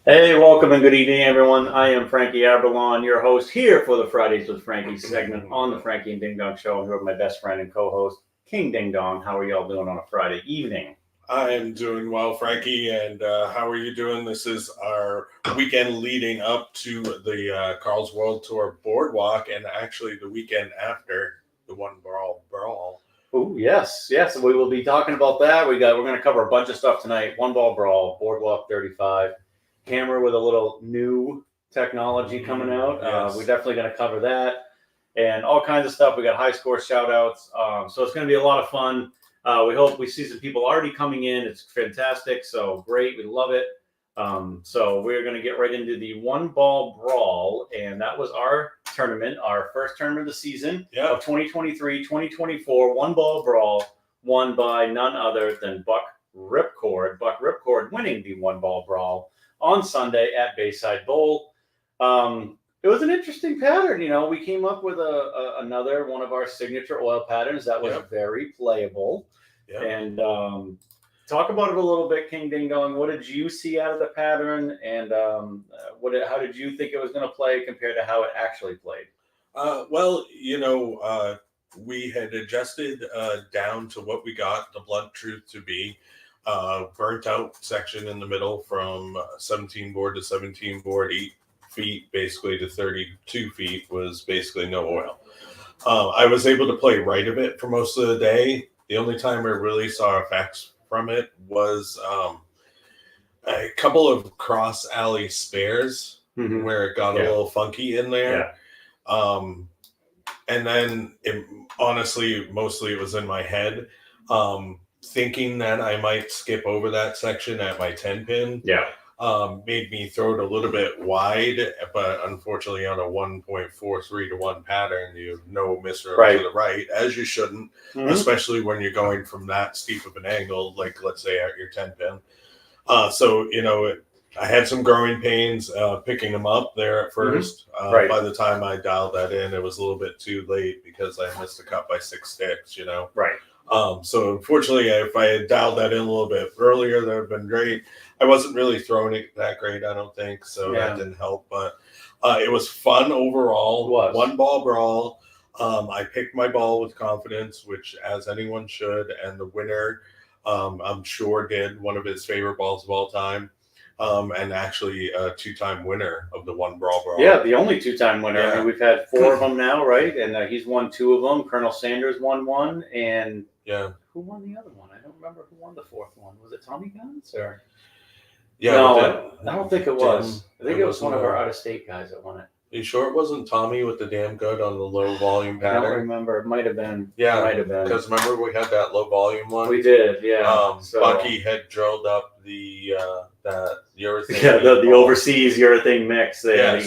Hey, welcome and good evening, everyone. I am Frankie Aberlon, your host here for the Fridays with Frankie segment on the Frankie and Ding Dong Show. I'm here with my best friend and co-host, King Ding Dong. How are y'all doing on a Friday evening? I am doing well, Frankie, and how are you doing? This is our weekend leading up to the Carl's World Tour Boardwalk, and actually the weekend after the One Ball Brawl. Oh, yes. We will be talking about that. We're going to cover a bunch of stuff tonight. One Ball Brawl, Boardwalk 35, camera with a little new technology coming out. Yes. We're definitely going to cover that and all kinds of stuff. We got high score shout outs. So it's going to be a lot of fun. We hope we see some people already coming in. It's fantastic. So great. We love it. So we're going to get right into the One Ball Brawl. And that was our tournament, our first tournament of the season of 2023-2024. One Ball Brawl, won by none other than Buck Ripcord. Buck Ripcord winning the One Ball Brawl on Sunday at Bayside Bowl. It was an interesting pattern. You know, we came up with another one of our signature oil patterns that was very playable. And talk about it a little bit, King Ding Dong. What did you see out of the pattern, and how did you think it was going to play compared to how it actually played? Well, we had adjusted down to what we got the blunt truth to be. Burnt out section in the middle from 17 board to 17 board, 8 feet basically to 32 feet was basically no oil. I was able to play right of it for most of the day. The only time I really saw effects from it was a couple of cross alley spares where it got a little funky in there. And then honestly, mostly it was in my head. Thinking that I might skip over that section at my 10 pin made me throw it a little bit wide, but unfortunately on a 1.43 to 1 pattern, you have no misrow to the right, as you shouldn't, especially when you're going from that steep of an angle, like let's say at your 10 pin. I had some growing pains picking them up there at first. By the time I dialed that in, it was a little bit too late because I missed a cut by 6 sticks, So unfortunately, if I had dialed that in a little bit earlier, that would have been great. I wasn't really throwing it that great, I don't think, so that didn't help. But it was fun overall. One Ball Brawl. I picked my ball with confidence, which as anyone should, and the winner, I'm sure, did one of his favorite balls of all time. And actually a 2-time winner of the One Ball Brawl. Yeah, the only 2-time winner. I mean, we've had 4 of them now, right? And he's won 2 of them. Colonel Sanders won 1, and who won the other one? I don't remember who won the 4th one. Was it Tommy Guns or? No, I don't think it was. I think it was one of our out-of-state guys that won it. Are you sure it wasn't Tommy with the damn good on the low volume pattern? I don't remember. It might have been. Yeah, it might have been. Because remember we had that low volume one? We did, yeah. Bucky had drilled up the urethane. Yeah, the overseas urethane mix. Yeah.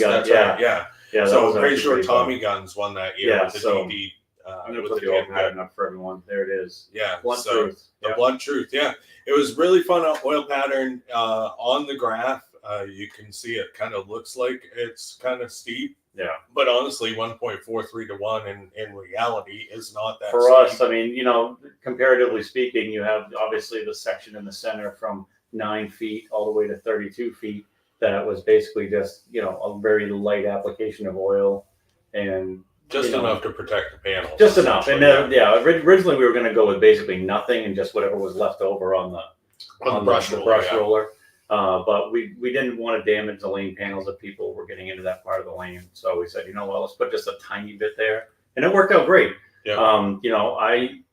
So I'm pretty sure Tommy fun. Guns won that year with the DD. I'm going to put the old pattern up for everyone. There it is. Yeah. Blunt truth. The blunt truth. Yeah. It was really fun oil pattern on the graph. You can see it kind of looks like it's kind of steep. Yeah. But honestly, 1.43 to 1 in reality is not that for steep. us. I mean, comparatively speaking, you have obviously the section in the center from 9 feet all the way to 32 feet. That was basically just, a very light application of oil and just enough to protect the panel. Just enough. And originally we were going to go with basically nothing and just whatever was left over on the brush roller. But we didn't want to damage the lane panels if people were getting into that part of the lane. So we said, let's put just a tiny bit there. And it worked out great. Yeah.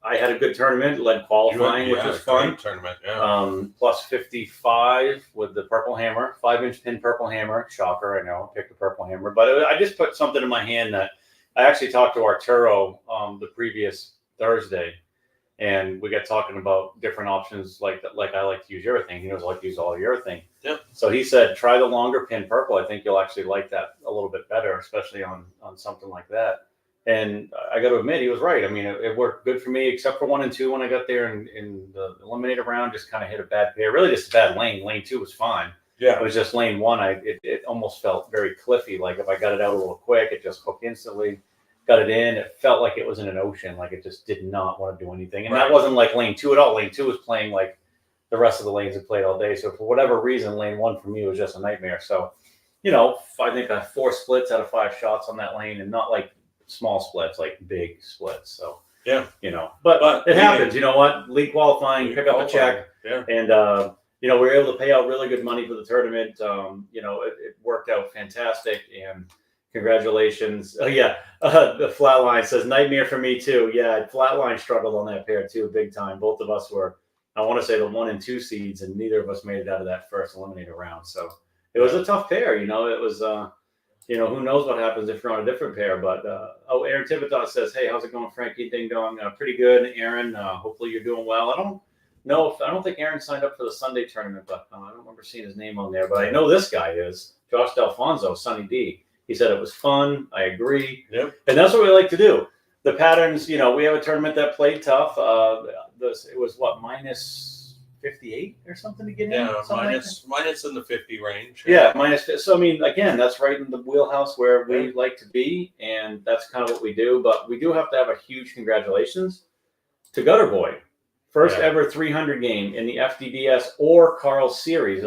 I had a good tournament, led qualifying, which was fun. Tournament, plus 55 with the purple hammer, 5-inch pin purple hammer. Shocker, I know, picked the purple hammer. But I just put something in my hand that I actually talked to Arturo the previous Thursday. And we got talking about different options, like I like to use urethane. He knows I like to use all urethane. Yep. So he said, try the longer pin purple. I think you'll actually like that a little bit better, especially on something like that. And I got to admit, he was right. I mean, it worked good for me, except for 1 and 2 when I got there in the eliminator round. Just kind of hit a bad pair. Really, just a bad lane. Lane 2 was fine. Yeah. It was just lane 1. It almost felt very cliffy. Like if I got it out a little quick, it just hooked instantly. Got it in. It felt like it was in an ocean. Like it just did not want to do anything. And that wasn't like lane 2 at all. Lane 2 was playing like the rest of the lanes had played all day. So for whatever reason, lane 1 for me was just a nightmare. So, you know, I think I had 4 splits out of 5 shots on that lane, and not like small splits, like big splits. So Yeah, you know, but it happens. You know what? League qualifying, pick up a check, yeah, and you know, we were able to pay out really good money for the tournament. You know, it worked out fantastic, and congratulations. Oh yeah, the Flatline says nightmare for me too. Yeah, Flatline struggled on that pair too, big time. Both of us were, I want to say, the 1 and 2 seeds, and neither of us made it out of that first eliminator round. So it was a tough pair. You know, it was. You know, who knows what happens if you're on a different pair. But, Aaron Thibodeau says, hey, how's it going, Frankie? Ding dong. Pretty good, Aaron. Hopefully you're doing well. I don't think Aaron signed up for the Sunday tournament, but I don't remember seeing his name on there. But I know this guy is, Josh D'Alfonso, Sunny D. He said it was fun. I agree. Yep. And that's what we like to do. The patterns, you know, we have a tournament that played tough. It was what, minus 58 or something to get in? Yeah, minus in the 50 range. Yeah, minus. So I mean, again, that's right in the wheelhouse where we like to be, and that's kind of what we do. But we do have to have a huge congratulations to Gutter Boy, first ever 300 game in the FDDS or Carl series.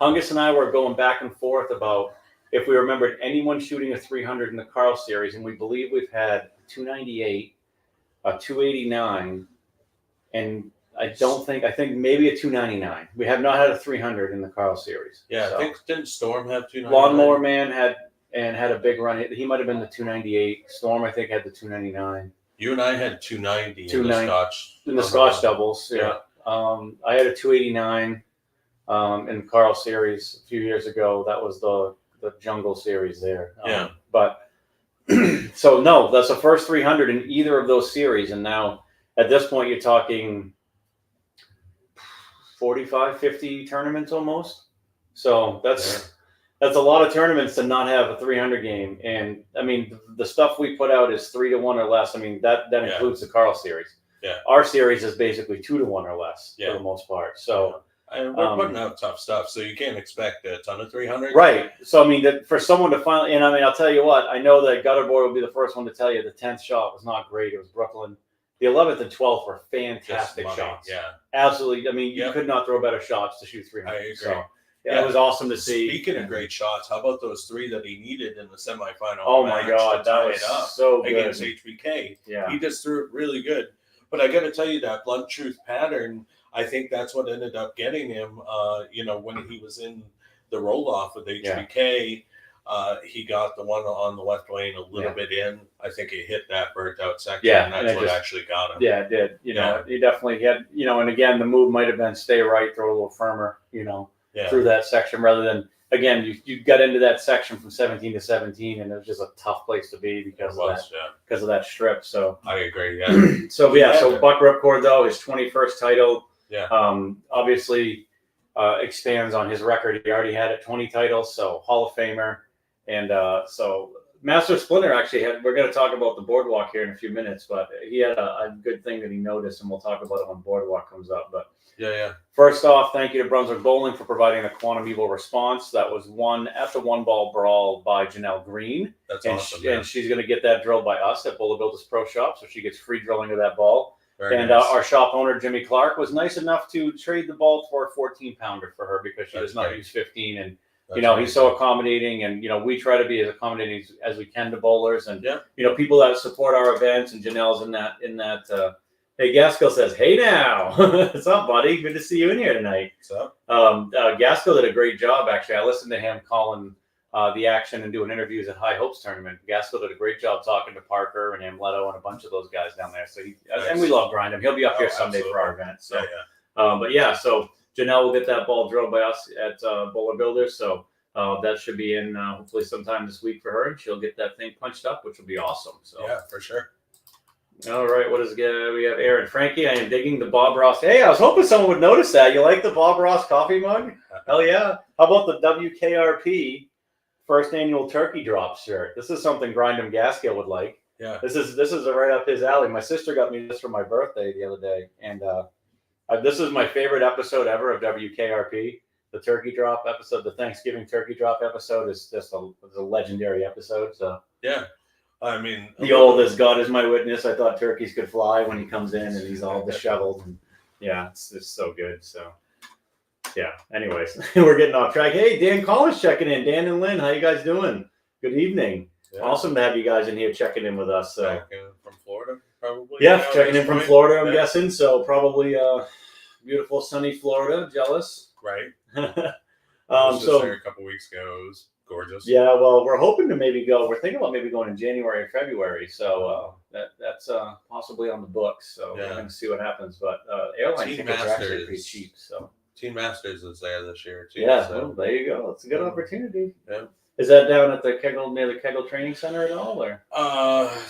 Hungus and I were going back and forth about if we remembered anyone shooting a 300 in the Carl series, and we believe we've had 298, a 289, and I think maybe a 299. We have not had a 300 in the Carl series. Yeah, so. I think didn't Storm have 299? Lawnmower Man had a big run. He might have been the 298. Storm, I think, had the 299. You and I had 290 in the Scotch. In the Scotch doubles, yeah. I had a 289 in the Carl series a few years ago. That was the Jungle series there. But so no, that's the first 300 in either of those series, and now at this point you're talking 45, 50 tournaments almost. So that's a lot of tournaments to not have a 300 game. And I mean, the stuff we put out is 3 to 1 or less. I mean, that includes the Carl series. Yeah. Our series is basically 2 to 1 or less for the most part. So and we're putting out tough stuff, so you can't expect a ton of 300. Right. So I mean, for someone to finally, and I mean, I'll tell you what, I know that Gutter Boy will be the first one to tell you the 10th shot was not great. It was Brooklyn. The 11th and 12th were fantastic shots. Yeah, absolutely. I mean, you could not throw better shots to shoot 300. I agree. So, it was awesome to see. Speaking of great shots, how about those 3 that he needed in the semifinal? Oh my God, that was so good against HBK. Yeah, he just threw it really good. But I got to tell you, that blunt truth pattern, I think that's what ended up getting him. You know, when he was in the roll off with HBK. He got the one on the left lane a little bit in. I think he hit that burnt out section, and that's what actually got him. Yeah, it did. You know, he definitely had, you know, and again, the move might have been stay right, throw a little firmer, you know, through that section rather than, again, you got into that section from 17 to 17, and it was just a tough place to be because of that strip. So I agree. Yeah. So Buck Ripcord, though, his 21st title. Yeah. Obviously expands on his record. He already had 20 titles, so Hall of Famer. And so Master Splinter actually we're going to talk about the Boardwalk here in a few minutes, but he had a good thing that he noticed, and we'll talk about it when Boardwalk comes up. But first off, thank you to Brunswick Bowling for providing a Quantum Evil response. That was won at the One Ball Brawl by Janelle Green. That's awesome. And she's going to get that drilled by us at Bulla Builders Pro Shop, so she gets free drilling of that ball. Very nice. Our shop owner, Jimmy Clark, was nice enough to trade the ball for a 14-pounder for her because she does not use 15. And you know, he's so accommodating, and, you know, we try to be as accommodating as we can to bowlers and, you know, people that support our events, and Janelle's in that, hey, Gaskell says, hey now, what's up, buddy? Good to see you in here tonight. What's up? Gaskell did a great job, actually. I listened to him calling the action and doing interviews at High Hopes tournament. Gaskell did a great job talking to Parker and Amleto and a bunch of those guys down there. So and we love Grindham. He'll be up here Sunday for our event. So, so Janelle will get that ball drilled by us at Bulla Builders, so that should be in hopefully sometime this week for her, and she'll get that thing punched up, which will be awesome. So yeah, for sure. All right, what is good? We have Aaron Frankie. I am digging the Bob Ross. Hey, I was hoping someone would notice that. You like the Bob Ross coffee mug? Hell yeah! How about the WKRP first annual turkey drop shirt? This is something Grindham Gaskill would like. Yeah, this is right up his alley. My sister got me this for my birthday the other day, and this is my favorite episode ever of WKRP. The turkey drop episode, the Thanksgiving turkey drop episode, is just a legendary episode. So yeah, I mean, the oldest God is my witness. I thought turkeys could fly when he comes in and he's all disheveled, and it's just so good. So Yeah. Anyways, we're getting off track. Hey, Dan Collins checking in. Dan and Lynn, how you guys doing? Good evening. Yeah. Awesome to have you guys in here checking in with us. So. Back from Florida, probably. Yeah, checking in from Florida, I'm yeah. guessing. So probably beautiful sunny Florida. Jealous. Right. I was just so there a couple weeks ago. It was gorgeous. yeah, well, we're hoping to maybe go. We're thinking about maybe going in January or February. So that's possibly on the books. So we're going to see what happens. But airline Team tickets are actually Masters. pretty cheap. So Team Masters is there this year too. yeah, so. well, there you go. It's a good opportunity. Yeah. Is that down at the Kegel near the Kegel Training Center at all? Or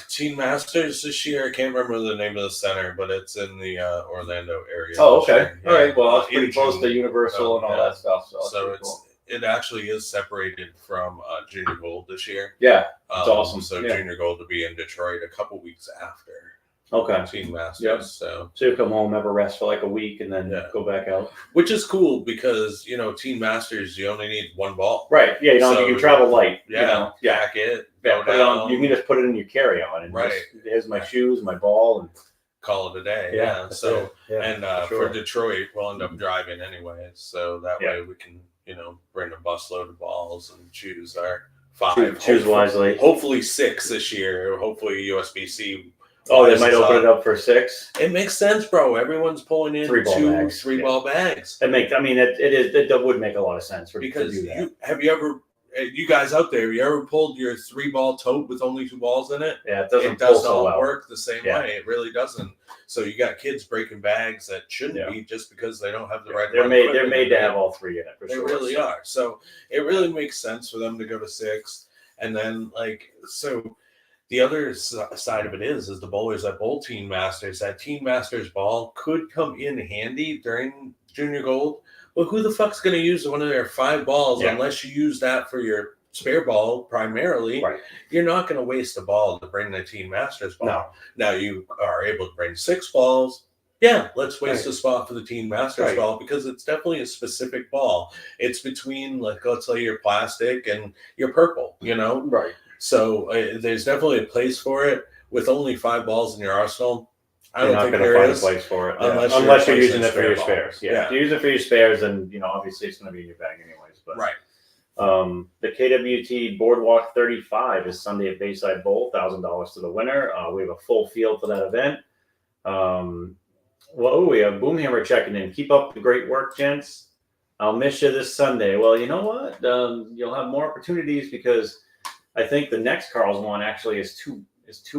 Team Masters this year. I can't remember the name of the center, but it's in the Orlando area. Oh, okay. Year. All right. Well, it's in pretty close June. to Universal and all that stuff. So it's cool. it actually is separated from Junior Gold this year. Yeah, it's awesome. So yeah. Junior Gold will be in Detroit a couple weeks after. Okay. Team Masters. Yep. So you come home, have a rest for like a week, and then go back out. Which is cool because Team Masters you only need one ball. Right. Yeah. You can travel light. Yeah. Pack it. Yeah. Put it on. You can just put it in your carry-on and just, here's my shoes, my ball, and call it a day. Yeah. So for Detroit, we'll end up driving anyways. So that way we can bring a busload of balls and choose our 5. Choose wisely. Hopefully 6 this year. Hopefully USBC. Oh, they might open it up for 6. It makes sense, bro. Everyone's pulling in 3 ball bags. It would make a lot of sense because to do that. Have you ever, you guys out there, you ever pulled your 3 ball tote with only 2 balls in it? Yeah, it does so not work the same way. It really doesn't. So you got kids breaking bags that shouldn't be just because they don't have the right. They're made to have all 3 in it. For they sure. really are. So it really makes sense for them to go to 6, and then so. The other side of it is the bowlers that bowl Team Masters. That Team Masters ball could come in handy during Junior Gold. But who the fuck's going to use one of their 5 balls unless you use that for your spare ball primarily? Right. You're not going to waste a ball to bring the Team Masters ball. No. Now you are able to bring 6 balls. Yeah, let's waste a spot for the Team Masters ball because it's definitely a specific ball. It's between, let's say, your plastic and your purple, Right. So there's definitely a place for it. With only 5 balls in your arsenal, I don't think there is a place for it unless you're using it for your spares. Yeah. If you use it for your spares, then obviously it's going to be in your bag anyways. But the KWT Boardwalk 35 is Sunday at Bayside Bowl. $1,000 to the winner. We have a full field for that event. We have Boomhammer checking in. Keep up the great work, gents. I'll miss you this Sunday. Well, you know what? You'll have more opportunities because I think the next Carl's one actually is 2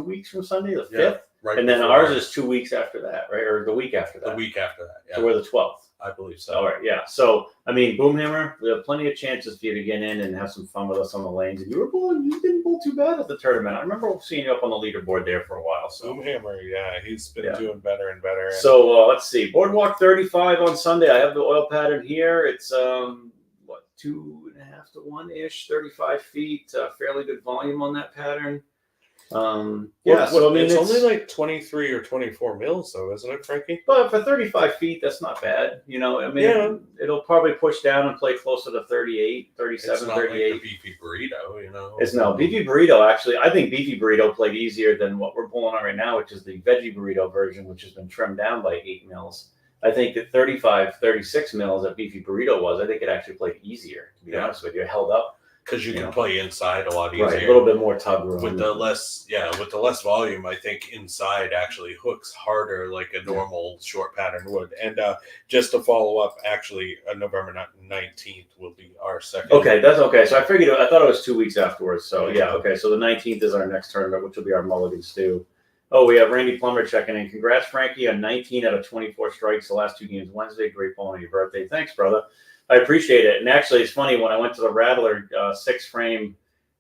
weeks from Sunday, the 5th. Right. And then ours is 2 weeks after that, right? Or the week after that. The week after that, yeah. So we're the 12th. I believe so. All right, yeah. So, Boomhammer, we have plenty of chances for you to get in and have some fun with us on the lanes. And you didn't bowl too bad at the tournament. I remember seeing you up on the leaderboard there for a while. So Boomhammer, he's been doing better and better. So, let's see. Boardwalk 35 on Sunday. I have the oil pattern here. It's, 2.5 to 1-ish, 35 feet. Fairly good volume on that pattern. It's only like 23 or 24 mils, though, isn't it, Frankie? But for 35 feet, that's not bad. It'll probably push down and play closer to 38, 37, it's not 38. Like the beefy burrito, It's no beefy burrito. Actually, I think beefy burrito played easier than what we're pulling on right now, which is the veggie burrito version, which has been trimmed down by 8 mils. I think that 35, 36 mils that beefy burrito was, I think it actually played easier, to be honest with you. It held up. Because you can play inside a lot easier. Right, a little bit more tug room. With the less volume, I think inside actually hooks harder like a normal short pattern would. And just to follow up, actually, November 19th will be our second. Okay, that's okay. So I thought it was 2 weeks afterwards. So okay. So the 19th is our next tournament, which will be our Mulligan Stew. Oh, we have Randy Plummer checking in. Congrats, Frankie, on 19 out of 24 strikes the last 2 games Wednesday. Great ball on your birthday. Thanks, brother. I appreciate it. And actually, it's funny, when I went to the Rattler 6-frame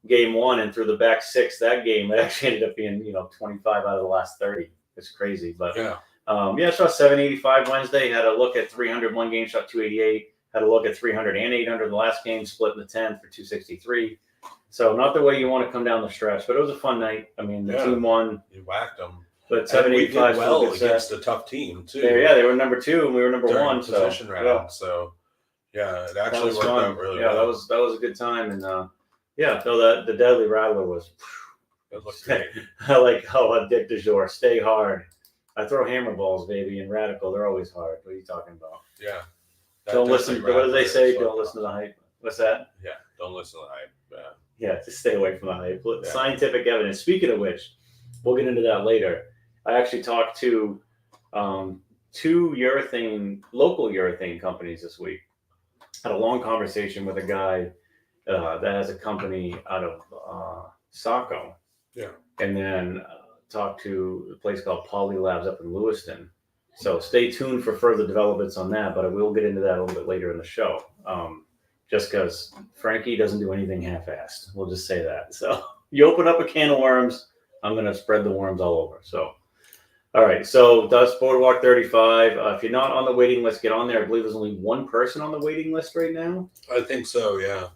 game 1 and threw the back 6 that game, it actually ended up being 25 out of the last 30. It's crazy, but shot 785 Wednesday. Had a look at 300 one game, shot 288. Had a look at 300 and 800 the last game, split in the 10 for 263. So not the way you want to come down the stretch, but it was a fun night. The team won. You whacked them. But 785 well against a tough team too. They were number 2 and we were number 1. Position round. So it actually worked out really well. That was a good time. And the Deadly Rattler was. It looked great. I like how Dick DeJour, stay hard. I throw hammer balls, baby, and Radical. They're always hard. What are you talking about? Yeah. Don't listen. What do they say? Don't listen to the hype. What's that? Yeah, don't listen to the hype. Yeah, just stay away from the hype. Scientific evidence. Speaking of which, we'll get into that later. I actually talked to 2 local urethane companies this week. Had a long conversation with a guy that has a company out of Saco. Yeah. And then talked to a place called Poly Labs up in Lewiston. So stay tuned for further developments on that, but I will get into that a little bit later in the show. Just because Frankie doesn't do anything half-assed. We'll just say that. So you open up a can of worms, I'm going to spread the worms all over. So, all right. So that's Boardwalk 35. If you're not on the waiting list, get on there. I believe there's only one person on the waiting list right now. I think so, yeah.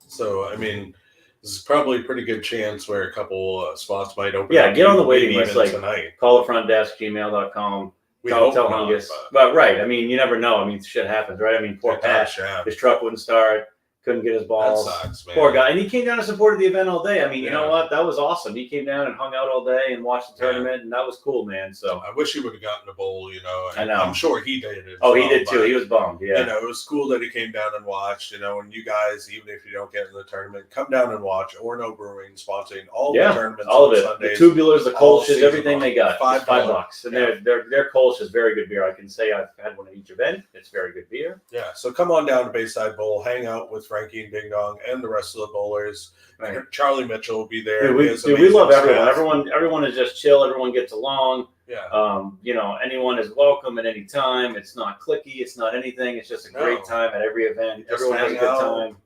So, I mean, this is probably a pretty good chance where a couple spots might open. Yeah, get on the waiting list. Like tonight. Call the front desk, gmail.com. Tell Hungus. But right, I mean, you never know. I mean, shit happens, right? I mean, poor Pat, his truck wouldn't start, couldn't get his balls. That sucks, man. Poor guy. And he came down and supported the event all day. I mean, you know what? That was awesome. He came down and hung out all day and watched the tournament, and that was cool, man. So I wish he would have gotten a bowl, you know. I know. I'm sure he did. He did too. He was bummed. Yeah. You know, it was cool that he came down and watched, you know, and you guys, even if you don't get in the tournament, come down and watch Orno Brewing sponsoring all the tournaments. All of it. Sundays, the tubulars, the Kolsch's, everything they got. $5. And their Kolsch is very good beer. I can say I've had one at each event. It's very good beer. Yeah. So come on down to Bayside Bowl, hang out with Frankie and Ding Dong and the rest of the bowlers. Right. Charlie Mitchell will be there. We love everyone. Everyone is just chill. Everyone gets along. Yeah. You know, anyone is welcome at any time. It's not cliquey. It's not anything. It's just a great time at every event. Everyone has a good time.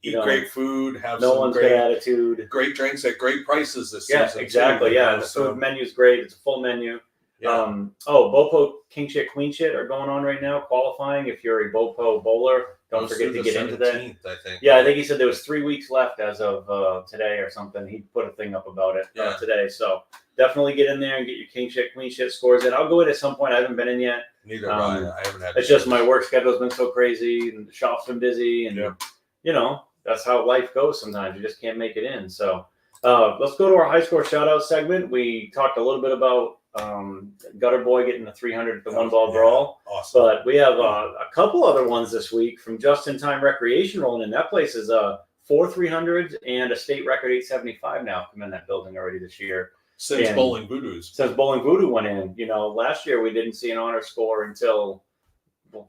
Eat great food. Have no one's great good attitude. Great drinks at great prices this season. Yeah, exactly. Too, yeah, the food menu is great. It's a full menu. Yeah. Bopo King Shit Queen Shit are going on right now, qualifying. If you're a Bopo bowler, don't forget to get into that. I think. Yeah, I think he said there was 3 weeks left as of today or something. He put a thing up about it today. So definitely get in there and get your King Shit Queen Shit scores in. I'll go in at some point. I haven't been in yet. Neither have I. I haven't had. It's just my work schedule's been so crazy and the shop's been busy, and you know that's how life goes. Sometimes you just can't make it in. So let's go to our high score shout out segment. We talked a little bit about Gutter Boy getting the 300 at the One Ball Brawl. Awesome. But we have a couple other ones this week from Just in Time Recreation rolling in. That place is 4 300s and a state record 875 now come in that building already this year. Since Bowling Voodoo's. Since Bowling Voodoo went in. You know, last year we didn't see an honor score until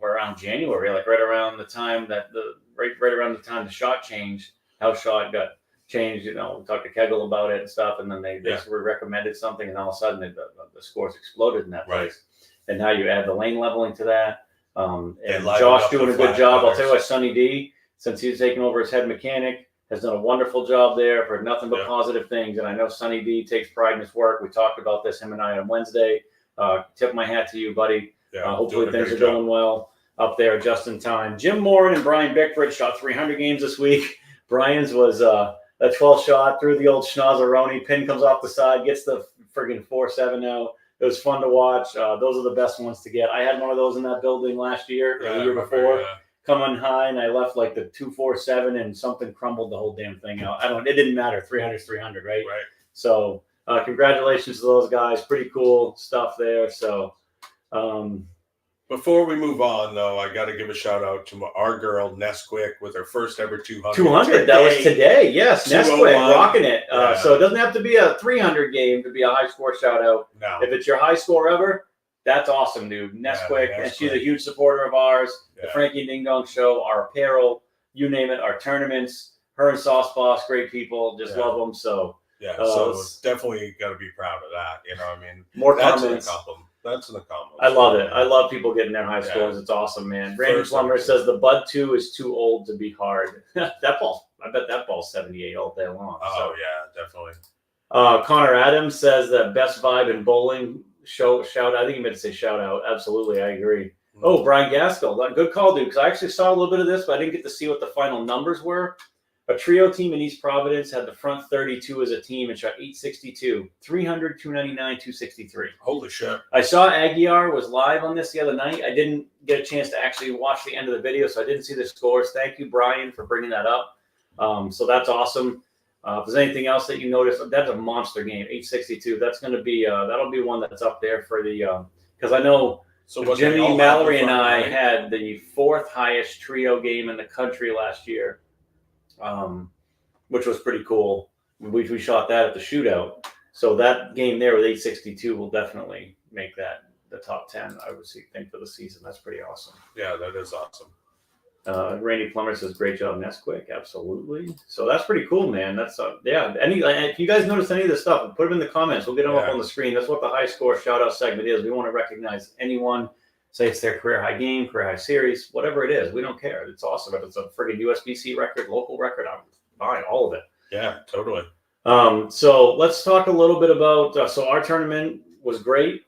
around January, like right around the time that right around the time the shot changed, how shot got changed. You know, we talked to Kegel about it and stuff, and then they basically recommended something, and all of a sudden the scores exploded in that place. And now you add the lane leveling to that. And Josh doing a good job. I'll tell you what, Sonny D, since he's taken over as head mechanic, has done a wonderful job there. I've heard nothing but positive things, and I know Sonny D takes pride in his work. We talked about this, him and I, on Wednesday. Tip my hat to you, buddy. Hopefully things are going well up there just in time. Jim Morin and Brian Bickford shot 300 games this week. Brian's was a 12 shot through the old schnozzeroni. Pin comes off the side, gets the friggin' 4-7 out. It was fun to watch. Those are the best ones to get. I had one of those in that building last year, the year before. Coming high, and I left like the 2-4-7, and something crumbled the whole damn thing out. It didn't matter. 300's 300, right? Right. So congratulations to those guys. Pretty cool stuff there. So before we move on, though, I got to give a shout out to our girl Nesquik with her first ever 200. 200. That was today. Yes, Nesquik rocking it. So it doesn't have to be a 300 game to be a high score shout out. No. If it's your high score ever, that's awesome, dude. Nesquik, and she's a huge supporter of ours. The Frankie and Ding Dong Show, our apparel, you name it, our tournaments. Her and Sauce Boss, great people. Just love them. So so definitely got to be proud of that. You know, I mean, more comments. That's an accomplishment. I love it. I love people getting their high scores. It's awesome, man. Randy Plummer says the Bud 2 is too old to be hard. I bet that ball's 78 all day long. Oh, yeah, definitely. Connor Adams says that best vibe in bowling. Shout out. I think he meant to say shout out. Absolutely, I agree. Oh, Brian Gaskell. Good call, dude, because I actually saw a little bit of this, but I didn't get to see what the final numbers were. A trio team in East Providence had the front 32 as a team and shot 862, 300, 299, 263. Holy shit. I saw Aguiar was live on this the other night. I didn't get a chance to actually watch the end of the video, so I didn't see the scores. Thank you, Brian, for bringing that up. So that's awesome. If there's anything else that you noticed, that's a monster game, 862. That's going to be that'll be one that's up there for the because I know So what they Jimmy, all have Mallory, in and front, I right? had the 4th highest trio game in the country last year, which was pretty cool. We shot that at the shootout. So that game there with 862 will definitely make that the top 10, I would think, for the season. That's pretty awesome. Yeah, that is awesome. Randy Plummer says, great job, Nesquik. Absolutely. So that's pretty cool, man. That's, yeah. If you guys notice any of this stuff, put them in the comments. We'll get them up on the screen. That's what the high score shout out segment is. We want to recognize anyone, say it's their career high game, career high series, whatever it is. We don't care. It's awesome. If it's a friggin' USBC record, local record, I'm buying all of it. Yeah, totally. So let's talk a little bit about, so our tournament was great.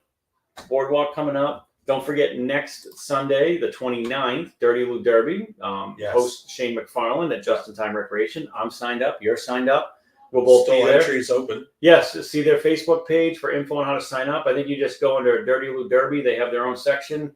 Boardwalk coming up. Don't forget, next Sunday, the 29th, Dirty Lou Derby. Host Shane McFarland at Just in Time Recreation. I'm signed up. You're signed up. We'll both Still be there. entries open. Yes. See their Facebook page for info on how to sign up. I think you just go under Dirty Lou Derby. They have their own section.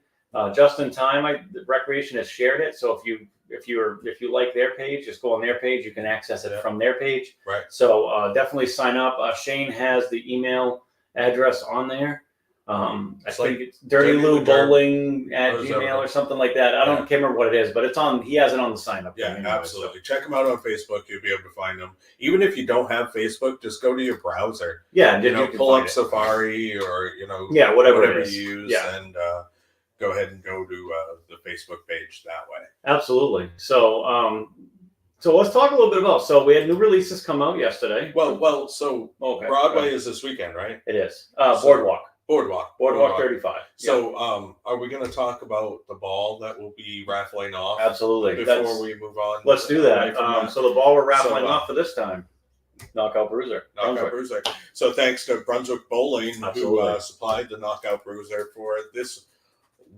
Just in Time, the Recreation has shared it. So if you like their page, just go on their page. You can access it from their page. Right. So definitely sign up. Shane has the email address on there. I think it's Dirty Lou Bowling at Gmail or something like that. I can't remember what it is, but it's on. He has it on the sign up. Yeah, absolutely. So check him out on Facebook. You'll be able to find him. Even if you don't have Facebook, just go to your browser. Yeah, you pull up Safari or whatever you use, and go ahead and go to the Facebook page that way. Absolutely. So let's talk a little bit about. So we had new releases come out yesterday. So Broadway is this weekend, right? It is. Boardwalk 35. So, are we going to talk about the ball that will be raffling off? Absolutely. Before we move on, let's do that. So the ball we're raffling off for this time, Knockout Bruiser. So thanks to Brunswick Bowling Absolutely. who supplied the Knockout Bruiser for this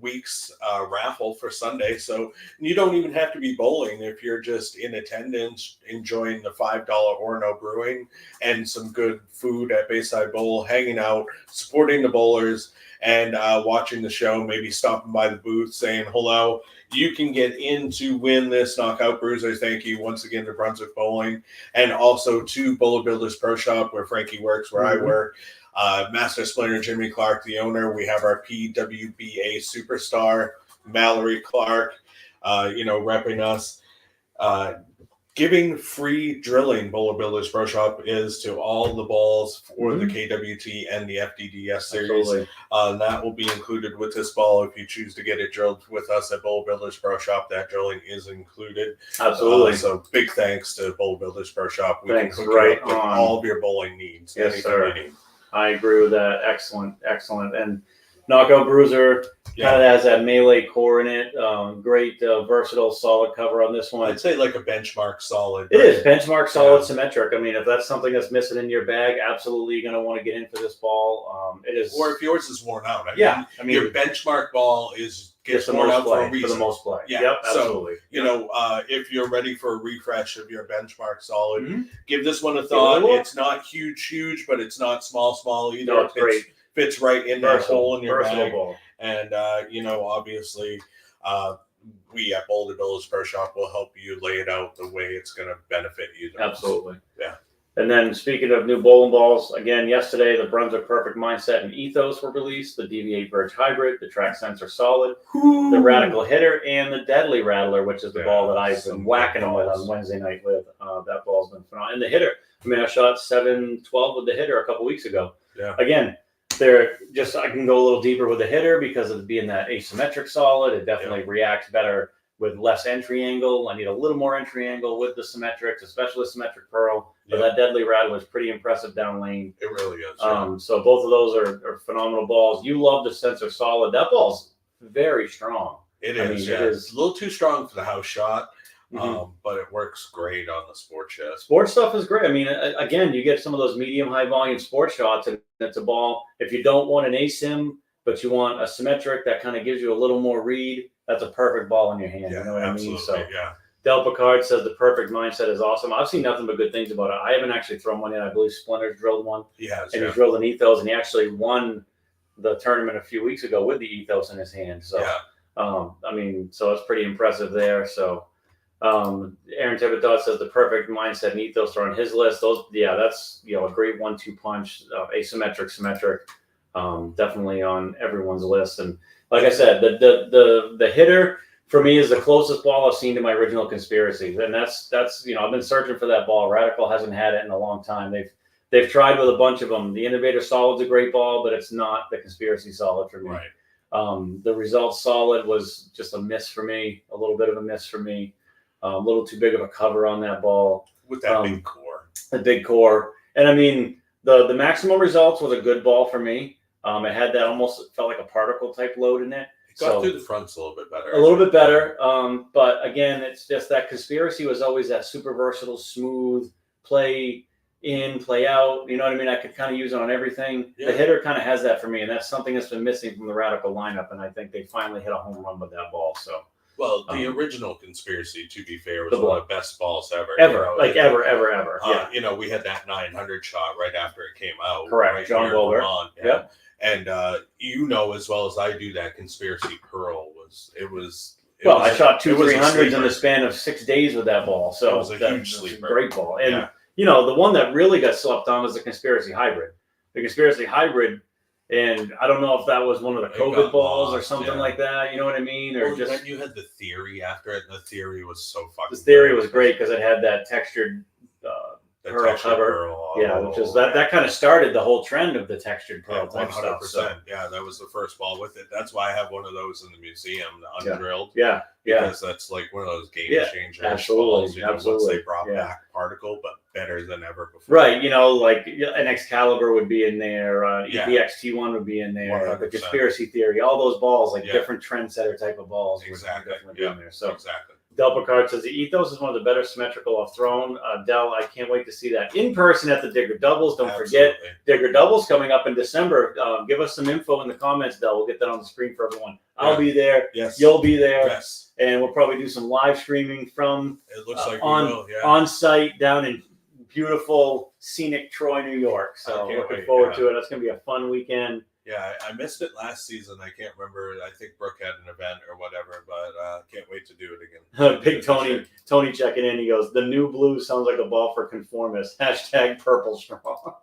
week's raffle for Sunday. So you don't even have to be bowling if you're just in attendance, enjoying the $5 Orono Brewing and some good food at Bayside Bowl, hanging out, supporting the bowlers, and watching the show, maybe stopping by the booth, saying hello. You can get in to win this Knockout Bruiser. Thank you once again to Brunswick Bowling, and also to Bowler Builders Pro Shop, where Frankie works, where I work. Master Splinter Jimmy Clark, the owner. We have our PWBA superstar, Mallory Clark, repping us. Giving free drilling, Bowler Builders Pro Shop is to all the balls for the KWT and the FDDS series. That will be included with this ball. If you choose to get it drilled with us at Bowler Builders Pro Shop, that drilling is included. Absolutely. So big thanks to Bowler Builders Pro Shop. We Thanks, can hook you up with all of your bowling needs. Yes, sir. I agree with that. Excellent. And Knockout Bruiser kind of has that melee core in it. Great, versatile, solid cover on this one. I'd say like a benchmark solid. It is benchmark solid, symmetric. I mean, if that's something that's missing in your bag, absolutely you're going to want to get in for this ball. It is. Or if yours is worn out. I mean, your benchmark ball gets worn out for a reason. For the most play. Yeah. Yep, absolutely. So, if you're ready for a refresh of your benchmark solid, give this one a thought. It's not huge, but it's not small either. No, it's great. Fits right in that hole in your bag. Ball. And, obviously, we at Boulder Builders Pro Shop will help you lay it out the way it's going to benefit you. Absolutely. Yeah. And then speaking of new bowling balls, again, yesterday, the Brunswick Perfect Mindset and Ethos were released, the DV8 Verge Hybrid, the Track Sensor Solid, the Radical Hitter, and the Deadly Rattler, which is the ball that I've been whacking them with on Wednesday night with. That ball's been phenomenal. And the hitter, I shot 712 with the hitter a couple weeks ago. Yeah. Again, I can go a little deeper with the hitter because of being that asymmetric solid. It definitely reacts better with less entry angle. I need a little more entry angle with the symmetrics, especially symmetric pearl. But that Deadly Rattler is pretty impressive down lane. It really is. So both of those are phenomenal balls. You love the Sensor Solid. That ball's very strong. It is. It is a little too strong for the house shot. But it works great on the sports shot. Sports stuff is great. I mean, again, you get some of those medium, high volume sports shots, and it's a ball. If you don't want an ASIM, but you want a symmetric that kind of gives you a little more read, that's a perfect ball in your hand. Yeah, you know what I mean? So, Del Picard says the Perfect Mindset is awesome. I've seen nothing but good things about it. I haven't actually thrown one in. I believe Splinter's drilled one. He has. And he drilled an Ethos, and he actually won the tournament a few weeks ago with the Ethos in his hand. So, so it's pretty impressive there. So, Aaron Thibodeau says the Perfect Mindset and Ethos are on his list. That's a great 1-2 punch, asymmetric, symmetric. Definitely on everyone's list. And like I said, the hitter for me is the closest ball I've seen to my original conspiracy. And that's I've been searching for that ball. Radical hasn't had it in a long time. They've tried with a bunch of them. The Innovator Solid's a great ball, but it's not the Conspiracy Solid for me. Right. The Result Solid was just a miss for me, a little bit of a miss for me. A little too big of a cover on that ball. With that big core. A big core. And I mean, the Maximum Results was a good ball for me. It had that almost felt like a particle type load in it. It got through the fronts a little bit better. A little bit better. But again, it's just that Conspiracy was always that super versatile, smooth play in, play out. You know what I mean? I could kind of use it on everything. Yeah. The hitter kind of has that for me, and that's something that's been missing from the Radical lineup. And I think they finally hit a home run with that ball. So. Well, the original Conspiracy, to be fair, was one of the best balls ever. Ever. Yeah. We had that 900 shot right after it came out. Correct. Right John Bowler. Yep. And as well as I do, that Conspiracy Pearl I shot 200-300s in the span of 6 days with that ball. So it was a huge sleeper. Great ball. And, the one that really got slept on was the Conspiracy Hybrid. The Conspiracy Hybrid, and I don't know if that was one of the COVID balls or something like that. You know what I mean? Or just then you had the Theory after it, and the Theory was so fucking. The Theory was great because it had that textured pearl cover. Which is that kind of started the whole trend of the textured pearl type 100%. stuff. So. Yeah, that was the first ball with it. That's why I have one of those in the museum, the undrilled. Yeah. Because that's like one of those game changer balls. Once they brought back particle, but better than ever before. Right. Like an Excalibur would be in there. EPX T1 would be in there. 100%. The Conspiracy Theory, all those balls, different trendsetter type of balls. Exactly. Were in there. So exactly. Del Picard says the Ethos is one of the better symmetrical I've thrown. Del, I can't wait to see that in person at the Digger Doubles. Don't forget, Digger Doubles coming up in December. Give us some info in the comments, Del. We'll get that on the screen for everyone. I'll be there. Yes. You'll be there. Yes. And we'll probably do some live streaming from it looks like we will, on site down in beautiful, scenic Troy, New York. So looking forward to it. That's going to be a fun weekend. Yeah, I missed it last season. I can't remember. I think Brooke had an event or whatever, but can't wait to do it again. Big Tony checking in. He goes, the new blue sounds like a ball for conformists. # purple strong.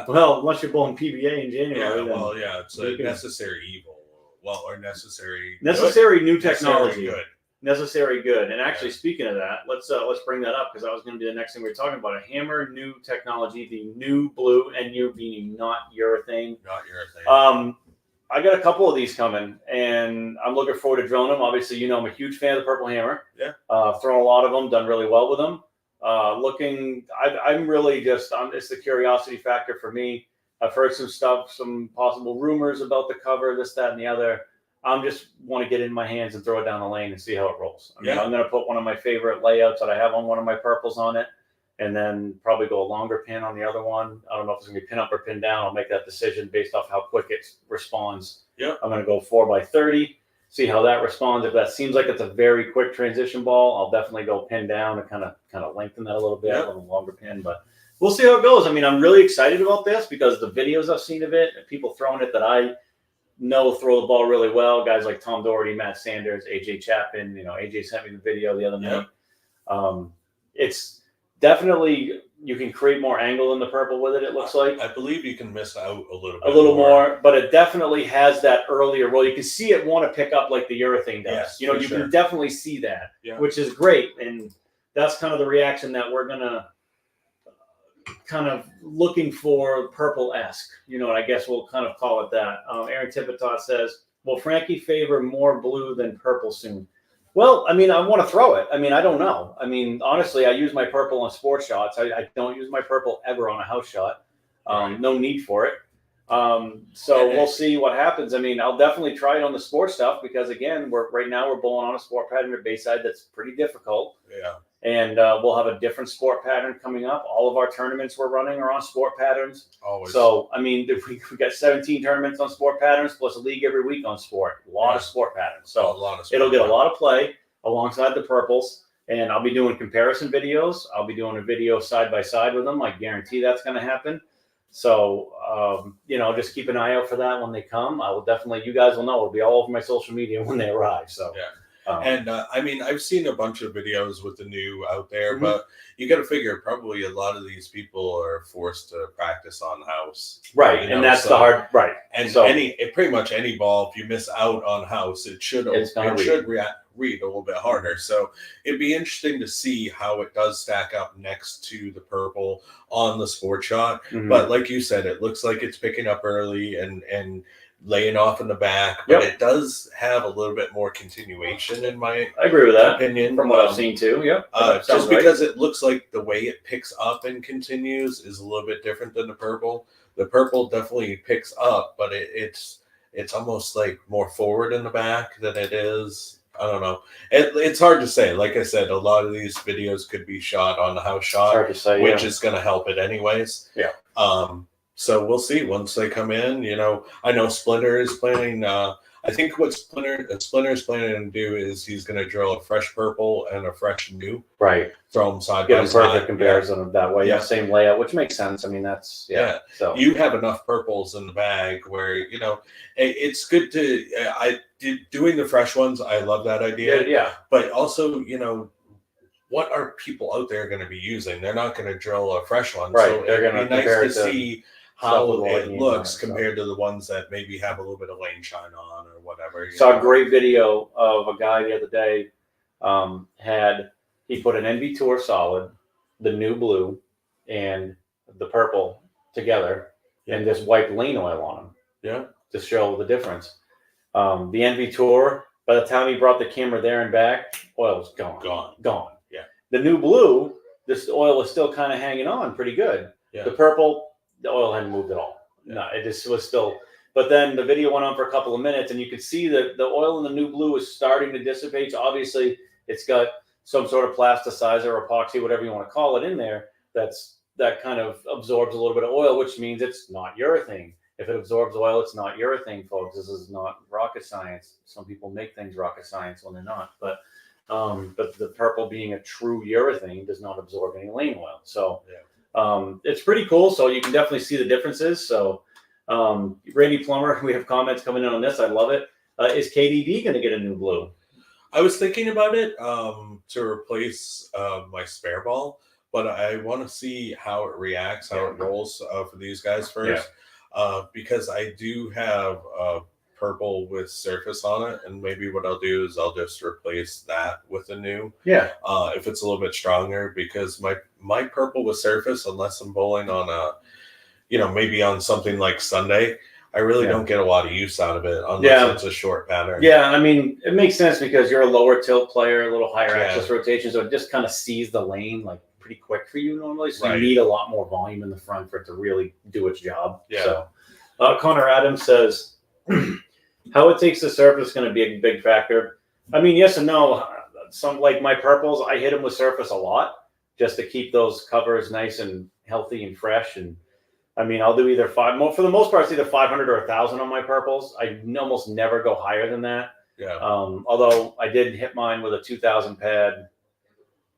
Well, unless you're bowling PBA in January. It's a necessary evil. Well, or necessary new technology. Necessary good. And actually, speaking of that, let's bring that up because that was going to be the next thing we were talking about. A Hammer new technology, the new blue, and you meaning not urethane. Not urethane. I got a couple of these coming, and I'm looking forward to drilling them. Obviously, I'm a huge fan of the Purple Hammer. Yeah. Thrown a lot of them, done really well with them. I'm really it's the curiosity factor for me. I've heard some stuff, some possible rumors about the cover, this, that, and the other. I'm just want to get it in my hands and throw it down the lane and see how it rolls. I'm going to put one of my favorite layouts that I have on one of my purples on it, and then probably go a longer pin on the other one. I don't know if it's going to be pin up or pin down. I'll make that decision based off how quick it responds. Yeah. I'm going to go 4x30, see how that responds. If that seems like it's a very quick transition ball, I'll definitely go pin down and kind of lengthen that a little bit, a little longer pin. But we'll see how it goes. I mean, I'm really excited about this because the videos I've seen of it, people throwing it that I know throw the ball really well. Guys like Tom Doherty, Matt Sanders, AJ Chapman. AJ sent me the video the other night. It's definitely, you can create more angle in the purple with it. It looks like. I believe you can miss out a little bit. More, but it definitely has that earlier roll. You can see it want to pick up like the urethane does. Yes, can definitely see that, which is great, and that's kind of the reaction that we're gonna kind of looking for purple-esque, I guess we'll kind of call it that. Aaron Tipitot says, will Frankie favor more blue than purple soon? Well, I mean, I want to throw it. I mean, I don't know. I mean, honestly, I use my purple on sports shots. I don't use my purple ever on a house shot. No need for it. So we'll see what happens. I mean, I'll definitely try it on the sports stuff because, again, right now we're bowling on a sport pattern at Bayside that's pretty difficult. Yeah. And we'll have a different sport pattern coming up. All of our tournaments we're running are on sport patterns. Always. So, I mean, we got 17 tournaments on sport patterns plus a league every week on sport. A lot of sport patterns. So it'll get a lot of play alongside the purples. And I'll be doing comparison videos. I'll be doing a video side by side with them. I guarantee that's going to happen. So, just keep an eye out for that when they come. I will definitely, you guys will know, it'll be all over my social media when they arrive. So, And I mean, I've seen a bunch of videos with the new out there, Mhm. but you got to figure probably a lot of these people are forced to practice on house. Right, You and know, that's so- the hard right. And So pretty much any ball, if you miss out on house, it should It's gonna read a little bit harder. So it'd be interesting to see how it does stack up next to the purple on the sport shot. mhm. But like you said, it looks like it's picking up early and laying off in the back. But Yep. it does have a little bit more continuation in my I agree with that opinion. from what I've seen too. Yep. Sounds Just right. because it looks like the way it picks up and continues is a little bit different than the purple. The purple definitely picks up, but it's almost like more forward in the back than it is. I don't know. It's hard to say. Like I said, a lot of these videos could be shot on the house It's shot, hard to say, which yeah. is going to help it anyways. Yeah. So we'll see once they come in. You know, I know Splinter is planning. I think what Splinter is planning to do is he's going to drill a fresh purple and a fresh new, Right. throw them side Get by a side. perfect comparison of that way. Yeah. Yeah, same layout, which makes sense. I mean, that's Yeah. So You have enough purples in the bag where it's good to. Doing the fresh ones. I love that idea. yeah. But also, what are people out there going to be using? They're not going to drill a fresh one. Right. So They're it'd gonna be nice compare to it to see stuff how with it lightning looks on it, compared to the ones that maybe have a little bit of lane shine on or whatever. you Saw know. a great video of a guy the other day. He put an NV Tour solid, the new blue, and the purple together, and just wiped lane oil on them. Yeah. To show the difference. The NV Tour, by the time he brought the camera there and back, oil was gone. Yeah. The new blue, this oil was still kind of hanging on pretty good. Yeah. The purple, the oil hadn't moved at all. Yeah. No, it just was still. But then the video went on for a couple of minutes, and you could see that the oil in the new blue is starting to dissipate. So obviously, it's got some sort of plasticizer or epoxy, whatever you want to call it, in there. That kind of absorbs a little bit of oil, which means it's not urethane. If it absorbs oil, it's not urethane, folks. This is not rocket science. Some people make things rocket science when they're not. But the purple, being a true urethane, does not absorb any lane oil. So it's pretty cool. So you can definitely see the differences. So Randy Plummer, we have comments coming in on this. I love it. Is KDD going to get a new blue? I was thinking about it to replace my spare ball, but I want to see how it reacts, how it rolls for these guys first. Because I do have purple with surface on it, and maybe what I'll do is I'll just replace that with a new. Yeah. If it's a little bit stronger, because my purple with surface, unless I'm bowling on maybe on something like Sunday, I really don't get a lot of use out of it unless it's a short pattern. Yeah, I mean, it makes sense because you're a lower tilt player, a little higher axis rotation, so it just kind of sees the lane like pretty quick for you normally. So you need a lot more volume in the front for it to really do its job. Yeah. So Connor Adams says, how it takes the surface is going to be a big factor. I mean, yes and no. Some, like my purples, I hit them with surface a lot just to keep those covers nice and healthy and fresh. And I mean, I'll do either for the most part, it's either 500 or 1,000 on my purples. I almost never go higher than that. Yeah. Although I did hit mine with a 2,000 pad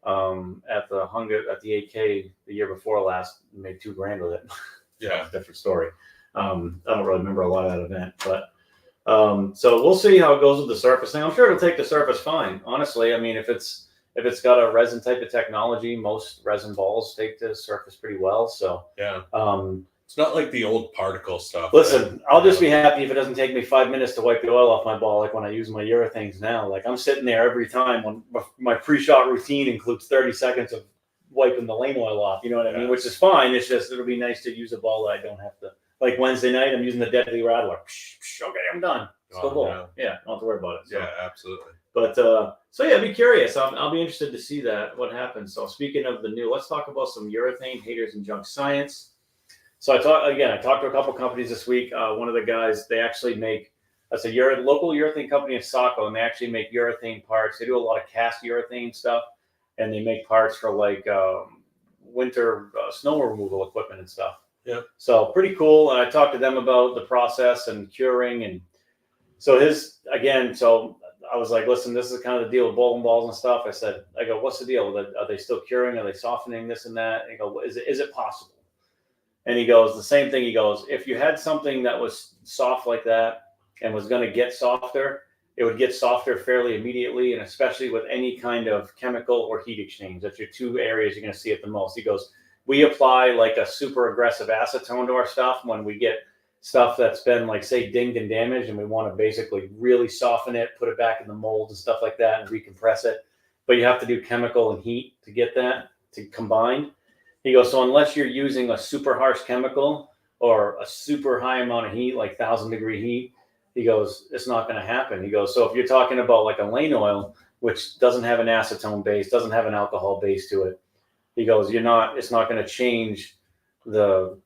at the 8K the year before last, made $2,000 with it. Yeah. Different story. I don't really remember a lot of that event, but so we'll see how it goes with the surface thing. I'm sure it'll take the surface fine. Honestly, I mean, if it's got a resin type of technology, most resin balls take the surface pretty well. So yeah. It's not like the old particle stuff. Listen, I'll just be happy if it doesn't take me 5 minutes to wipe the oil off my ball, like when I use my urethanes now. Like I'm sitting there every time when my pre-shot routine includes 30 seconds of wiping the lane oil off. You know what I mean? Which is fine. It's just it'll be nice to use a ball that I don't have to. Like Wednesday night, I'm using the Deadly Rattler. Okay, I'm done. Still going. Yeah, don't have to worry about it. So. Yeah, absolutely. But so yeah, be curious. I'll be interested to see what happens. So speaking of the new, let's talk about some urethane haters and junk science. So I talked to a couple companies this week. One of the guys, they actually make, that's a local urethane company in Saco, and they actually make urethane parts. They do a lot of cast urethane stuff, and they make parts for like winter snow removal equipment and stuff. Yeah. So pretty cool. And I talked to them about the process and curing, and so so I was like, listen, this is kind of the deal with bowling balls and stuff. I go, what's the deal? Are they still curing? Are they softening this and that? And I go, is it possible? And he goes, the same thing. He goes, if you had something that was soft like that and was going to get softer, it would get softer fairly immediately, and especially with any kind of chemical or heat exchange. That's your two areas you're going to see it the most. He goes, we apply like a super aggressive acetone to our stuff when we get stuff that's been like, say, dinged and damaged, and we want to basically really soften it, put it back in the mold and stuff like that, and recompress it. But you have to do chemical and heat to get that to combine. He goes, so unless you're using a super harsh chemical or a super high amount of heat, like 1,000-degree heat, he goes, it's not going to happen. He goes, so if you're talking about like a lane oil, which doesn't have an acetone base, doesn't have an alcohol base to it, he goes, it's not going to change the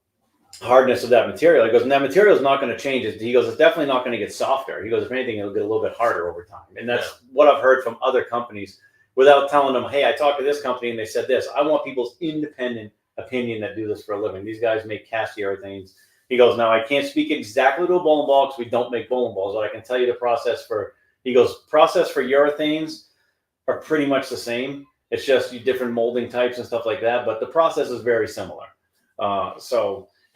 hardness of that material. He goes, and that material is not going to change. He goes, it's definitely not going to get softer. He goes, if anything, it'll get a little bit harder over time. And that's what I've heard from other companies without telling them, hey, I talked to this company and they said this. I want people's independent opinion that do this for a living. These guys make cast urethanes. He goes, now I can't speak exactly to a bowling ball because we don't make bowling balls, but I can tell you the process for, he goes, process for urethanes are pretty much the same. It's just different molding types and stuff like that, but the process is very similar.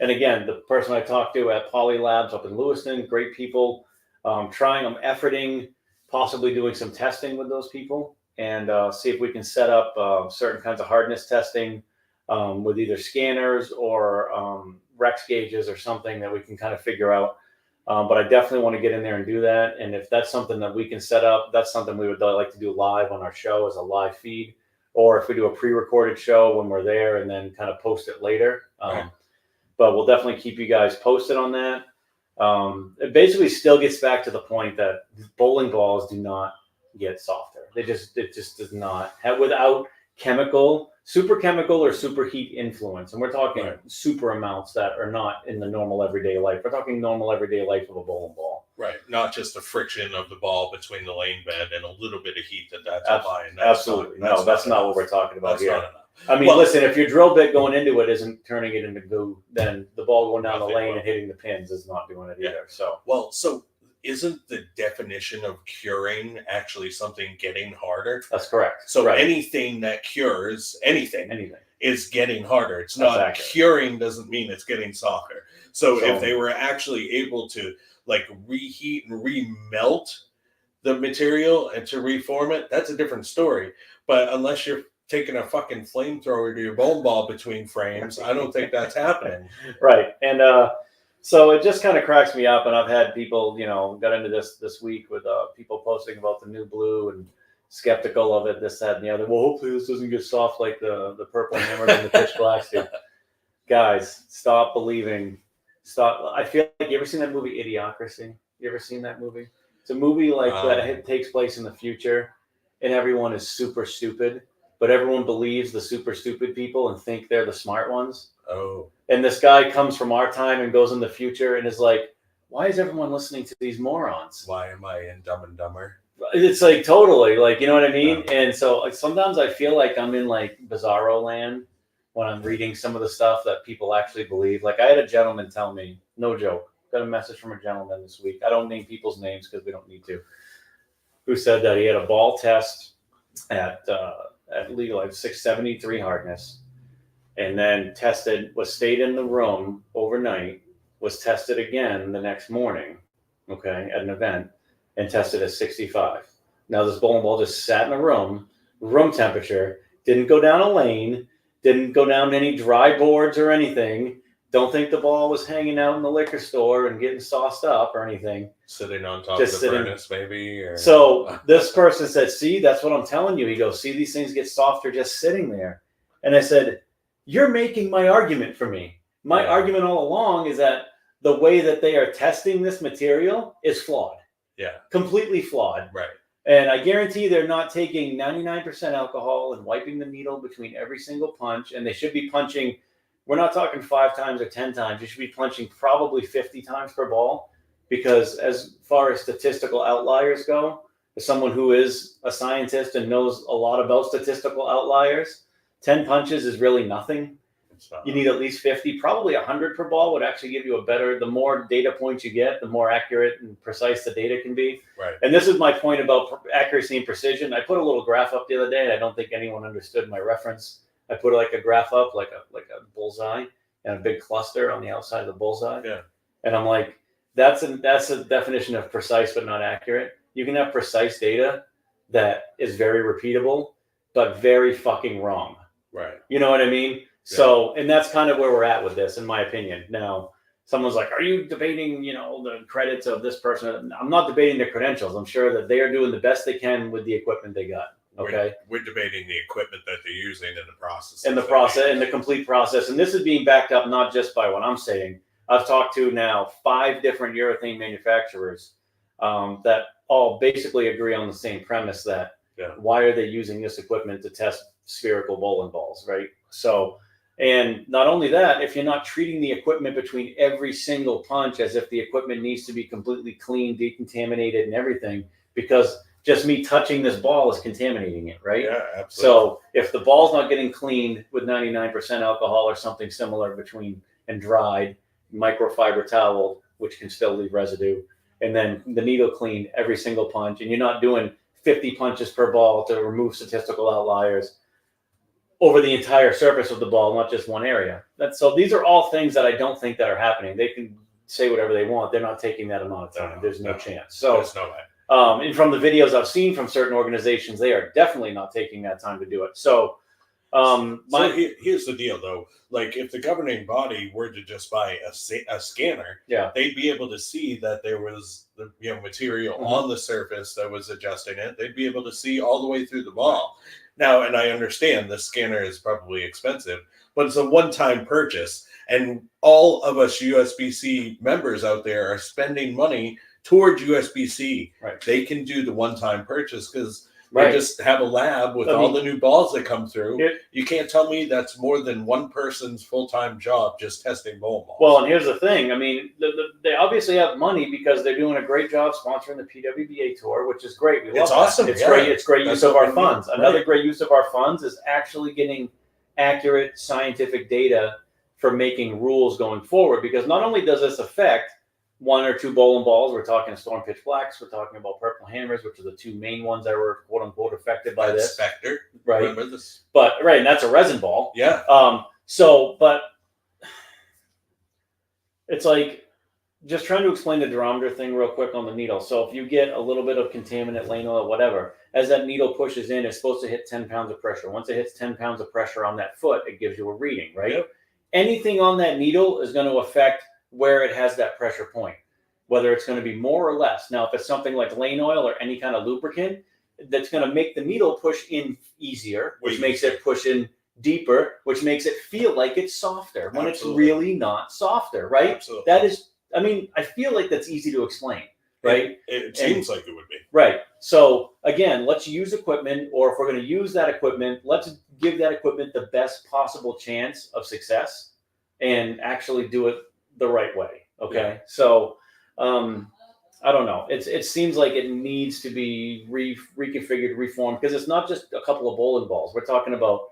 And again, the person I talked to at Poly Labs up in Lewiston, great people, I'm efforting, possibly doing some testing with those people and see if we can set up certain kinds of hardness testing with either scanners or Rex gauges or something that we can kind of figure out. But I definitely want to get in there and do that. And if that's something that we can set up, that's something we would like to do live on our show as a live feed. Or if we do a pre-recorded show when we're there and then kind of post it later. Right. But we'll definitely keep you guys posted on that. It basically still gets back to the point that bowling balls do not get softer. It just does not have, without super chemical or super heat influence. And we're talking super amounts that are not in the normal everyday life. We're talking normal everyday life of a bowling ball. Right. Not just the friction of the ball between the lane bed and a little bit of heat that's applying. Absolutely. That's not what we're talking about here. Not enough. I mean, listen, if your drill bit going into it isn't turning it into goo, then the ball going down the lane and hitting the pins is not doing it either. So isn't the definition of curing actually something getting harder? That's correct. So anything that cures anything is getting harder. It's not curing doesn't mean it's getting softer. So if they were actually able to like reheat and remelt the material and to reform it, that's a different story. But unless you're taking a fucking flamethrower to your bowling ball between frames, I don't think that's happening. Right. And so it just kind of cracks me up. And I've had people, got into this week with people posting about the new blue and skeptical of it, this, that, and the other. Well, hopefully this doesn't get soft like the purple hammered and the pitch blacks do. Guys, stop believing. Stop. I feel like, you ever seen that movie Idiocracy? You ever seen that movie? It's a movie like that. It takes place in the future and everyone is super stupid. But everyone believes the super stupid people and think they're the smart ones. Oh. And this guy comes from our time and goes in the future and is like, why is everyone listening to these morons? Why am I in Dumb and Dumber? It's like totally, like, you know what I mean? Yeah. And so like, sometimes I feel like I'm in like bizarro land when I'm reading some of the stuff that people actually believe. Like I had a gentleman tell me, no joke, got a message from a gentleman this week. I don't name people's names because we don't need to. Who said that he had a ball test at legal like 673 hardness, and then stayed in the room overnight, was tested again the next morning, at an event, and tested at 65. Now this bowling ball just sat in a room temperature, didn't go down a lane, didn't go down any dry boards or anything. Don't think the ball was hanging out in the liquor store and getting sauced up or anything. Sitting on top of the furnace, maybe. Or... So this person said, see, that's what I'm telling you. He goes, see, these things get softer just sitting there. And I said, you're making my argument for me. My argument all along is that the way that they are testing this material is flawed. Yeah. Completely flawed. Right. And I guarantee they're not taking 99% alcohol and wiping the needle between every single punch. And they should be punching... We're not talking 5 times or 10 times. You should be punching probably 50 times per ball, because as far as statistical outliers go, as someone who is a scientist and knows a lot about statistical outliers, 10 punches is really nothing. You need at least 50, probably 100 per ball would actually give you the more data points you get, the more accurate and precise the data can be. Right. And this is my point about accuracy and precision. I put a little graph up the other day. I don't think anyone understood my reference. I put like a graph up, like a bullseye and a big cluster on the outside of the bullseye. Yeah. And I'm like, that's a definition of precise but not accurate. you can have precise data that is very repeatable, but very fucking wrong. Right. You know what I mean? Yeah. So, and that's kind of where we're at with this, in my opinion. Now, someone's like, are you debating, the credits of this person? I'm not debating their credentials. I'm sure that they are doing the best they can with the equipment they got. Okay. We're debating the equipment that they're using in the process. In the complete process. And this is being backed up not just by what I'm saying. I've talked to now 5 different urethane manufacturers that all basically agree on the same premise that why are they using this equipment to test spherical bowling balls, right? So, and not only that, if you're not treating the equipment between every single punch as if the equipment needs to be completely clean, decontaminated, and everything, because just me touching this ball is contaminating it, right? Yeah, absolutely. So if the ball's not getting cleaned with 99% alcohol or something similar between and dried, microfiber towel, which can still leave residue, and then the needle cleaned every single punch, and you're not doing 50 punches per ball to remove statistical outliers over the entire surface of the ball, not just one area. So these are all things that I don't think that are happening. They can say whatever they want. They're not taking that amount of time. There's no chance. So there's no way. And from the videos I've seen from certain organizations, they are definitely not taking that time to do it. So, here's the deal, though. Like, if the governing body were to just buy a scanner, they'd be able to see that there was the material on the surface that was adjusting it. They'd be able to see all the way through the ball. Now, and I understand the scanner is probably expensive, but it's a one-time purchase, and all of us USB-C members out there are spending money towards USB-C. Right. They can do the one-time purchase because they just have a lab with all the new balls that come through. You can't tell me that's more than one person's full-time job just testing bowling balls. Well, and here's the thing. I mean, they obviously have money because they're doing a great job sponsoring the PWBA tour, which is great. We love it's awesome. That. It's great. It's great use of our funds. Another great use of our funds is actually getting accurate scientific data for making rules going forward, because not only does this affect 1 or 2 bowling balls, we're talking Storm Pitch Blacks, we're talking about Purple Hammers, which are the 2 main ones that were quote unquote affected by this. Spectre, right? Remember this? But and that's a resin ball. Yeah. But it's like just trying to explain the durometer thing real quick on the needle. So if you get a little bit of contaminant, lane oil, whatever, as that needle pushes in, it's supposed to hit 10 pounds of pressure. Once it hits 10 pounds of pressure on that foot, it gives you a reading, right? Yep. Anything on that needle is going to affect where it has that pressure point, whether it's going to be more or less. Now, if it's something like lane oil or any kind of lubricant, that's going to make the needle push in easier, which makes it push in deeper, which makes it feel like it's softer when it's really not softer, right? Absolutely. That is, I mean, I feel like that's easy to explain, right? It seems like it would be. Right. So again, let's use equipment, or if we're going to use that equipment, let's give that equipment the best possible chance of success and actually do it the right way. Okay. Yeah. So, I don't know. It seems like it needs to be reconfigured, reformed, because it's not just a couple of bowling balls. We're talking about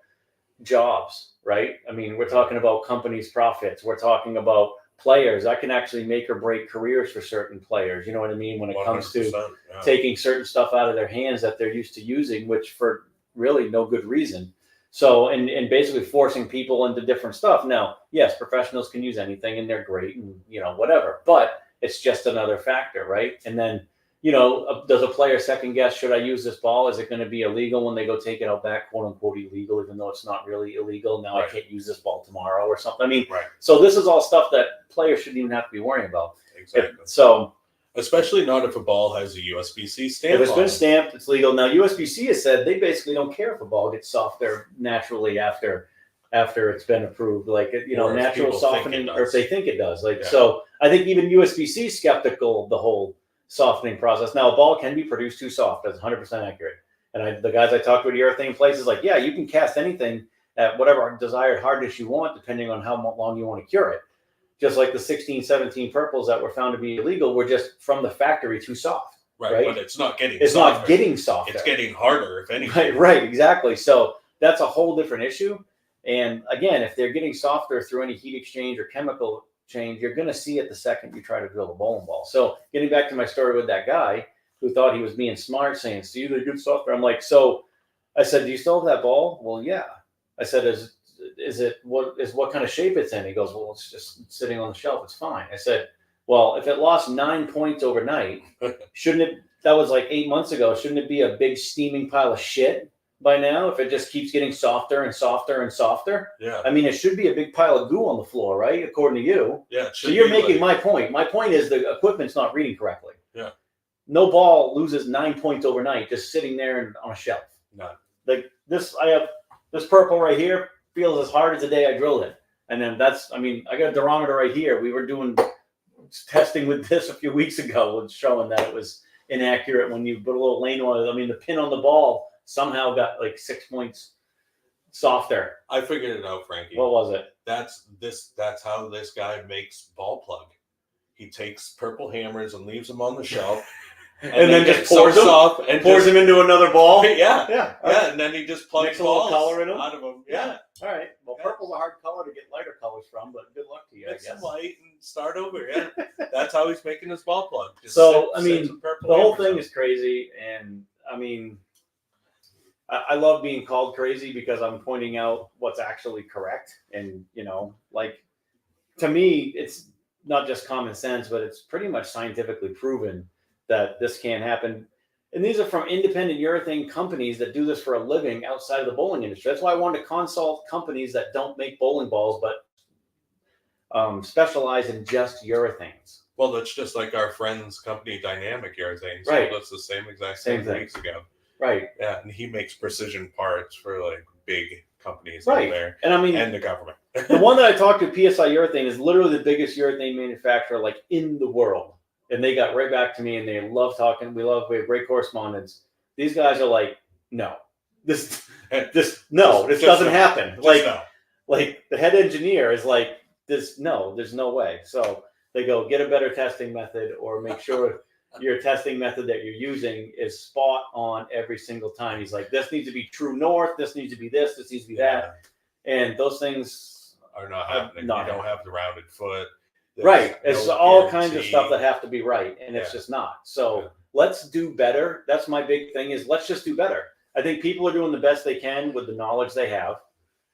jobs, right? I mean, we're talking about companies' profits. We're talking about players. I can actually make or break careers for certain players. You know what I mean? When it comes to taking certain stuff out of their hands that they're used to using, which for really no good reason. So, and basically forcing people into different stuff. Now, yes, professionals can use anything and they're great and, whatever, but it's just another factor, right? And then, does a player second guess, should I use this ball? Is it going to be illegal when they go take it out back, quote unquote illegal, even though it's not really illegal? Now I can't use this ball tomorrow or something. I mean, so this is all stuff that players shouldn't even have to be worrying about. Exactly. Especially not if a ball has a USB-C stamp. If it's been stamped, it's legal. Now, USB-C has said they basically don't care if a ball gets softer naturally after it's been approved, like natural softening, or if they think it does. So I think even USB-C is skeptical of the whole softening process. Now, a ball can be produced too soft. That's 100% accurate. And the guys I talked to at urethane places, like, yeah, you can cast anything at whatever desired hardness you want, depending on how long you want to cure it. Just like the 16, 17 purples that were found to be illegal were just from the factory too soft. Right. But it's not getting softer. It's not getting softer. It's getting harder, if anything. Right, exactly. So that's a whole different issue. And again, if they're getting softer through any heat exchange or chemical change, you're going to see it the second you try to drill a bowling ball. So getting back to my story with that guy who thought he was being smart, saying, see, they get softer. I'm like, so I said, do you still have that ball? Well, yeah. I said, what kind of shape it's in? He goes, well, it's just sitting on the shelf. It's fine. I said, well, if it lost 9 points overnight, shouldn't it that was like 8 months ago. Shouldn't it be a big steaming pile of shit by now if it just keeps getting softer and softer and softer? Yeah. I mean, it should be a big pile of goo on the floor, right? According to you. Yeah. So you're making my point. My point is the equipment's not reading correctly. Yeah. No ball loses 9 points overnight just sitting there on a shelf. None. Like this, I have this purple right here feels as hard as the day I drilled it. And then I got a durometer right here. We were doing testing with this a few weeks ago, was showing that it was inaccurate when you put a little lane on it. I mean, the pin on the ball somehow got like 6 points softer. I figured it out, Frankie. What was it? That's how this guy makes ball plug. He takes purple hammers and leaves them on the shelf. And then just pours them into another ball. Yeah. Yeah. Yeah. And then he just plugs Mix a little balls color in them. out of them. Yeah. All right. Well, Yeah. purple's a hard color to get lighter colors from, but good luck to you, Mix I guess. some light and start over. Yeah. That's how he's making his ball plug. So, The the whole thing is crazy. And I mean, I love being called crazy because I'm pointing out what's actually correct. And, like, to me, it's not just common sense, but it's pretty much scientifically proven that this can't happen. And these are from independent urethane companies that do this for a living outside of the bowling industry. That's why I wanted to consult companies that don't make bowling balls, but specialize in just urethanes. Well, that's just like our friend's company, Dynamic Urethane. Right. That's the same exact Same thing thing. weeks ago. Right. Yeah, and he makes precision parts for like big companies Right. out there And I mean, and the government. the one that I talked to, PSI Urethane, is literally the biggest urethane manufacturer like in the world. And they got right back to me and they love talking. We have great correspondence. These guys are like, no, this doesn't happen. Like the head engineer is like, there's no way. So they go, get a better testing method or make sure your testing method that you're using is spot on every single time. He's like, this needs to be true north. This needs to be this needs to be that. And those things are not happening. Not you don't have the rounded foot. Right. It's all kinds of guarantee. stuff that have to be right. And it's just not. So let's do better. That's my big thing is let's just do better. I think people are doing the best they can with the knowledge they have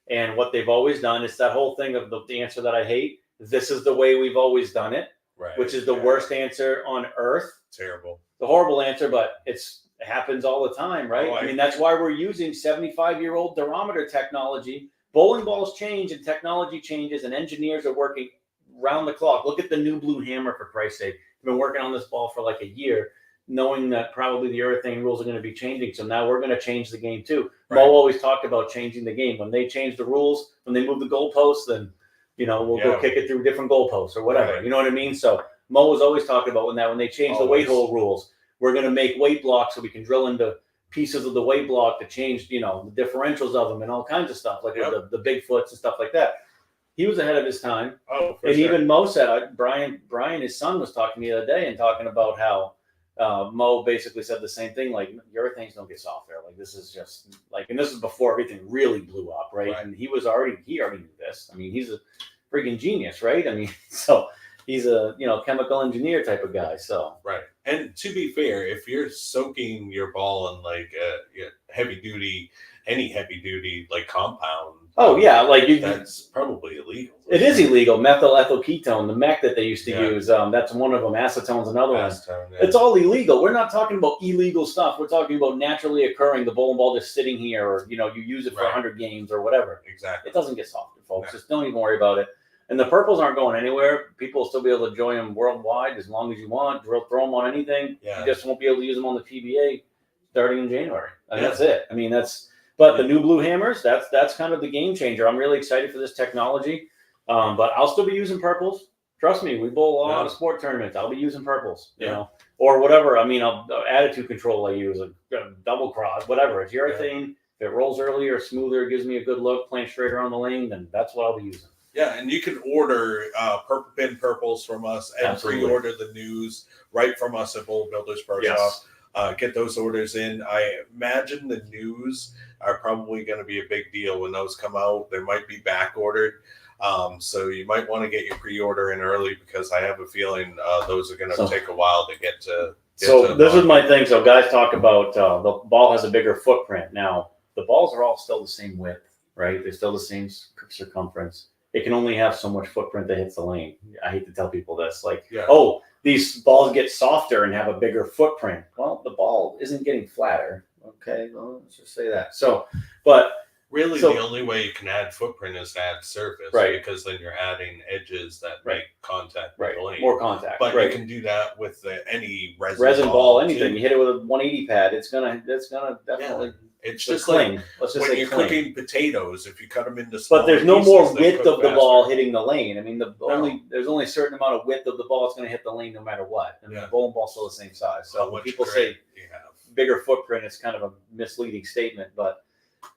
and what they've always done. It's that whole thing of the answer that I hate. This is the way we've always done it, right. Which is the worst answer on earth. Terrible. The horrible answer, but it happens all the time, right? I mean, that's why we're using 75-year-old durometer technology. Bowling balls change and technology changes and engineers are working round the clock. Look at the new blue hammer, for Christ's sake. We've been working on this ball for like a year, knowing that probably the urethane rules are going to be changing. So now we're going to change the game too. Right. Mo always talked about changing the game. When they change the rules, when they move the goalposts, then, we'll go kick it through different goalposts or whatever. Right. You know what I mean? So Mo was always talking about when they change the weight hole rules, we're going to make weight blocks so we can drill into pieces of the weight block to change, the differentials of them and all kinds of stuff like the Bigfoots and stuff like that. He was ahead of his time. Oh, for and sure. Even Mo said, Brian, his son was talking to me the other day and talking about how Mo basically said the same thing. Like, urethanes don't get softer. Like, this is just like, and this is before everything really blew up, right? And he already knew this. I mean, he's a freaking genius, right? I mean, so he's a chemical engineer type of guy. So right. And to be fair, if you're soaking your ball in like any heavy duty like compound. Oh yeah, like that's probably illegal. It is illegal. Methyl ethyl ketone, the mech that they used to use. That's one of them. Acetone's another one. It's all illegal. We're not talking about illegal stuff. We're talking about naturally occurring. The bowling ball just sitting here, or you use it for 100 games or whatever. Exactly. It doesn't get softer, folks. Just don't even worry about it. And the purples aren't going anywhere. People will still be able to enjoy them worldwide as long as you want. Throw them on anything. Yeah. You just won't be able to use them on the PBA starting in January. That's it. I mean, But the new blue hammers, that's kind of the game changer. I'm really excited for this technology. But I'll still be using purples. Trust me, we bowl a lot of sport tournaments. I'll be using purples, or whatever. I mean, attitude control I use, a double cross, whatever. It's urethane. If it rolls earlier, smoother, gives me a good look, playing straight around the lane, then that's what I'll be using. Yeah, and you can order purple pin purples from us and pre-order the news right from us at Bowl Builders Pro Shop. Get those orders in. I imagine the news are probably going to be a big deal when those come out. They might be back ordered. So you might want to get your pre-order in early because I have a feeling those are going to take a while to get to. This is my thing. So guys talk about the ball has a bigger footprint. Now, the balls are all still the same width, right? They're still the same circumference. It can only have so much footprint that hits the lane. I hate to tell people this. these balls get softer and have a bigger footprint. Well, the ball isn't getting flatter. Okay, well, let's just say that. So, but really, the only way you can add footprint is to add surface, right? Because then you're adding edges that make contact with the lane. More contact, but you can do that with any resin ball, anything. Too. You hit it with a 180 pad, it's gonna definitely. Yeah. It's just cling. Let's just when say you're cling. cooking potatoes, if you cut them into small but there's no pieces, more width of the faster. ball hitting the lane. I mean, there's only a certain amount of width of the ball that's going to hit the lane no matter what. I mean, the bowling ball's still the same size. So when people say bigger footprint, it's kind of a misleading statement. But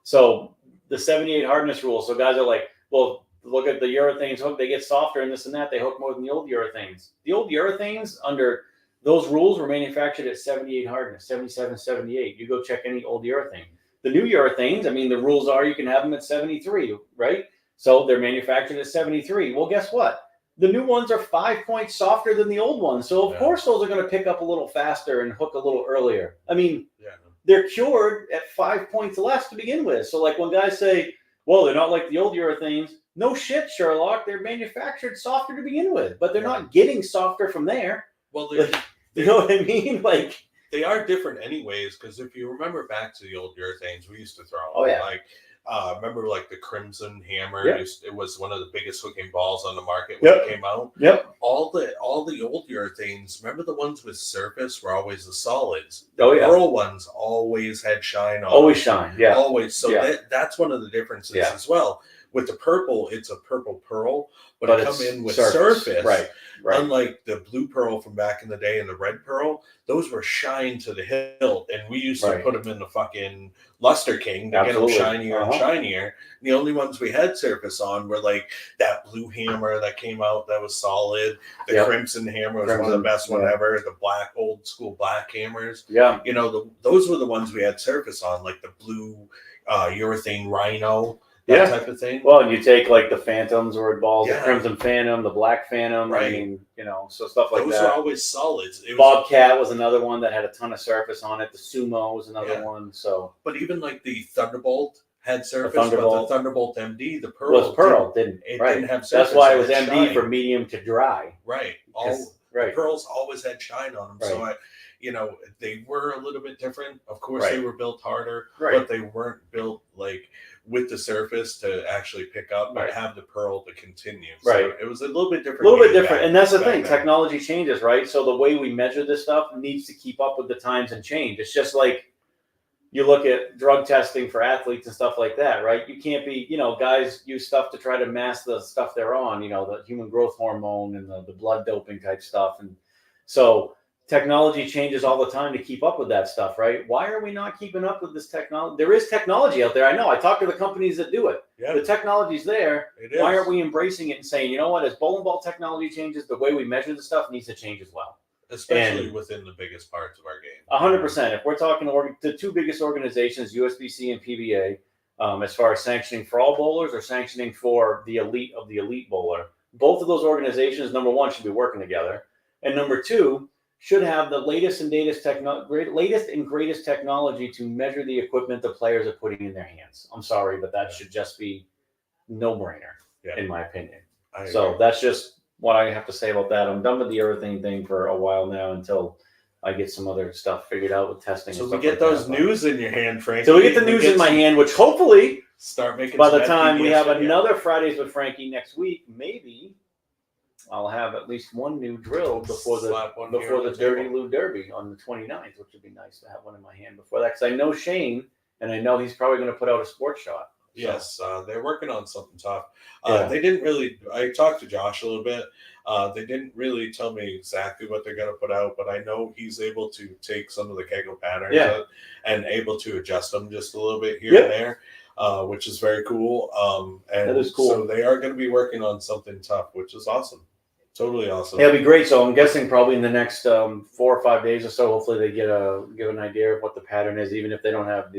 so the 78 hardness rule. So guys are like, well, look at the urethanes hook. They get softer and this and that. They hook more than the old urethanes. The old urethanes under those rules were manufactured at 78 hardness, 77, 78. You go check any old urethane. The new urethanes, I mean, the rules are you can have them at 73, right? So they're manufactured at 73. Well, guess what? The new ones are 5 points softer than the old ones. So, of course, those are going to pick up a little faster and hook a little earlier. I mean, they're cured at 5 points less to begin with. So, like when guys say, well, they're not like the old urethanes. No shit, Sherlock. They're manufactured softer to begin with, but they're not getting softer from there. Well, you know what I mean? Like, they are different anyways, because if you remember back to the old urethanes, we used to throw remember like the Crimson Hammer. It was one of the biggest hooking balls on the market when it came out. All the old urethanes, remember the ones with surface were always the solids. The pearl ones always had shine on always shine. Always. So that's one of the differences as well. With the purple, it's a purple pearl, but it come in with surface. Right. Unlike the blue pearl from back in the day and the red pearl, those were shine to the hilt, and we used to put them in the fucking Luster King to get them shinier and shinier. And the only ones we had surface on were like that blue hammer that came out that was solid. The Crimson Hammer was one of the best one ever. The black old school black hammers. You know, those were the ones we had surface on, like the blue urethane Rhino. That type of thing. Well, and you take like the Phantoms or balls, the Crimson Phantom, the Black Phantom. I mean, you know, so stuff like that. Those were always solids. Bobcat was another one that had a ton of surface on it. The Sumo was another one. So, but even like the Thunderbolt had surface, but the Thunderbolt MD, the pearl didn't have surface. That's why it was MD for medium to dry. Right. The pearls always had shine on them. So they were a little bit different. Of course, they were built harder, but they weren't built like with the surface to actually pick up, but have the pearl to continue. So it was a little bit different. And that's the thing. Technology changes, right? So the way we measure this stuff needs to keep up with the times and change. It's just like you look at drug testing for athletes and stuff like that, right? You can't be, guys use stuff to try to mask the stuff they're on, the human growth hormone and the blood doping type stuff. And so technology changes all the time to keep up with that stuff, right? Why are we not keeping up with this technology? There is technology out there. I know. I talk to the companies that do it. The technology's there. Why aren't we embracing it and saying, you know what, as bowling ball technology changes, the way we measure the stuff needs to change as well. Especially within the biggest parts of our game. 100%. If we're talking the two biggest organizations, USBC and PBA, as far as sanctioning for all bowlers or sanctioning for the elite of the elite bowler, both of those organizations, number one, should be working together. And number two, should have the latest and greatest technology to measure the equipment the players are putting in their hands. I'm sorry, but that should just be no-brainer, in my opinion. So that's just what I have to say about that. I'm done with the urethane thing for a while now until I get some other stuff figured out with testing. So we get those news in your hand, Frankie. So we get the news in my hand, which hopefully start making by the time we have another Fridays with Frankie next week, maybe I'll have at least one new drill before the Dirty Lou Derby on the 29th, which would be nice to have one in my hand before that. Because I know Shane, and I know he's probably going to put out a sports shot. So. Yes, they're working on something tough. They didn't really. I talked to Josh a little bit. They didn't really tell me exactly what they're going to put out, but I know he's able to take some of the Kegel patterns and able to adjust them just a little bit here and there, which is very cool. And that is cool. So they are going to be working on something tough, which is awesome. Totally awesome. Yeah, it'll be great. So I'm guessing probably in the next 4 or 5 days or so, hopefully they give an idea of what the pattern is, even if they don't have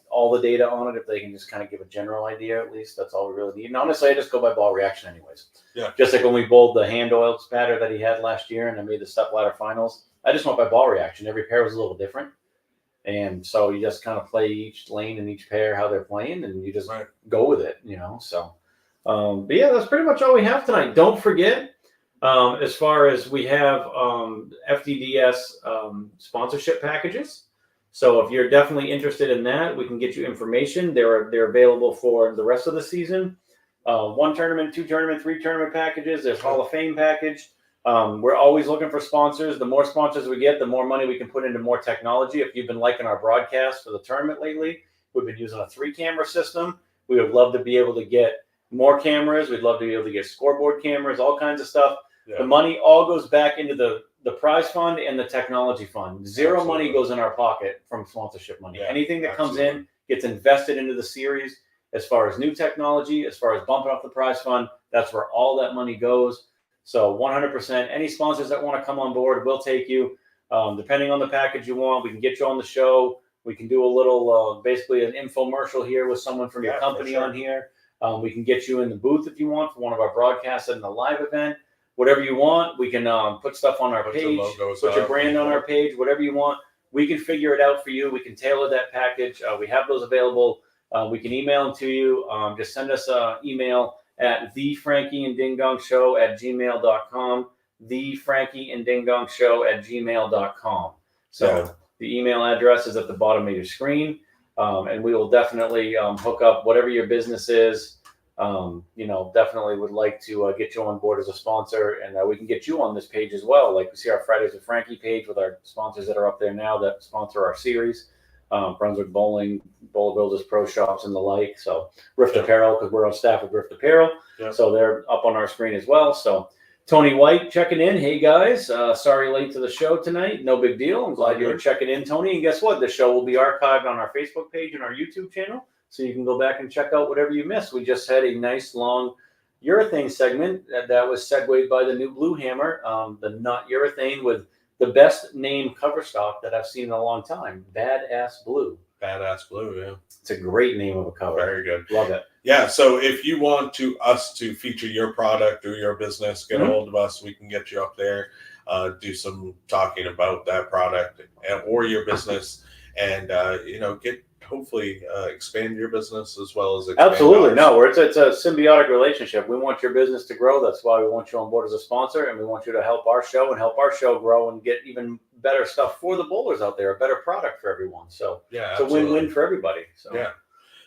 all the data on it, if they can just kind of give a general idea at least. That's all we really need. And honestly, I just go by ball reaction anyways. Yeah. Just like when we bowled the hand oil pattern that he had last year and I made the step ladder finals, I just went by ball reaction. Every pair was a little different. And so you just kind of play each lane and each pair how they're playing and you just go with it, So, but yeah, that's pretty much all we have tonight. Don't forget, As far as we have FDDS sponsorship packages. So if you're definitely interested in that, we can get you information. They're available for the rest of the season. 1 tournament, 2 tournament, 3 tournament packages. There's Hall of Fame package. We're always looking for sponsors. The more sponsors we get, the more money we can put into more technology. If you've been liking our broadcast for the tournament lately, we've been using a 3-camera system. We would love to be able to get more cameras. We'd love to be able to get scoreboard cameras, all kinds of stuff. Yeah. The money all goes back into the prize fund and the technology fund. Zero money goes in our pocket from sponsorship money. Yeah, anything that comes in gets invested into the series. As far as new technology, as far as bumping up the prize fund, that's where all that money goes. So 100%, any sponsors that want to come on board, we'll take you. Depending on the package you want, we can get you on the show. We can do a little, basically an infomercial here with someone from your company on here. We can get you in the booth if you want for one of our broadcasts and the live event. Whatever you want, we can put stuff on our page, put your brand on our page, whatever you want. We can figure it out for you. We can tailor that package. We have those available. We can email them to you. Just send us an email at thefrankieandDingDongShow@gmail.com, thefrankieandDingDongShow@gmail.com. So the email address is at the bottom of your screen, and we will definitely hook up whatever your business is. Definitely would like to get you on board as a sponsor, and we can get you on this page as well. Like we see our Fridays with Frankie page with our sponsors that are up there now that sponsor our series. Brunswick Bowling, Bowl Builders Pro Shops, and the like. So Rift Apparel, because we're on staff with Rift Apparel. So they're up on our screen as well. So Tony White checking in. Hey, guys. Sorry late to the show tonight. No big deal. I'm glad you were checking in, Tony. And guess what? The show will be archived on our Facebook page and our YouTube channel. So you can go back and check out whatever you missed. We just had a nice long urethane segment that was segued by the new Blue Hammer, the Not Urethane, with the best name cover stock that I've seen in a long time. Badass Blue. Badass Blue, yeah. It's a great name of a cover. Very good. Love it. Yeah, so if you want us to feature your product or your business, get a hold of us. We can get you up there, do some talking about that product or your business, and get hopefully expand your business as well as expand absolutely ours. No, it's a symbiotic relationship. We want your business to grow. That's why we want you on board as a sponsor, and we want you to help our show grow and get even better stuff for the bowlers out there, a better product for everyone. So it's a win-win for everybody. So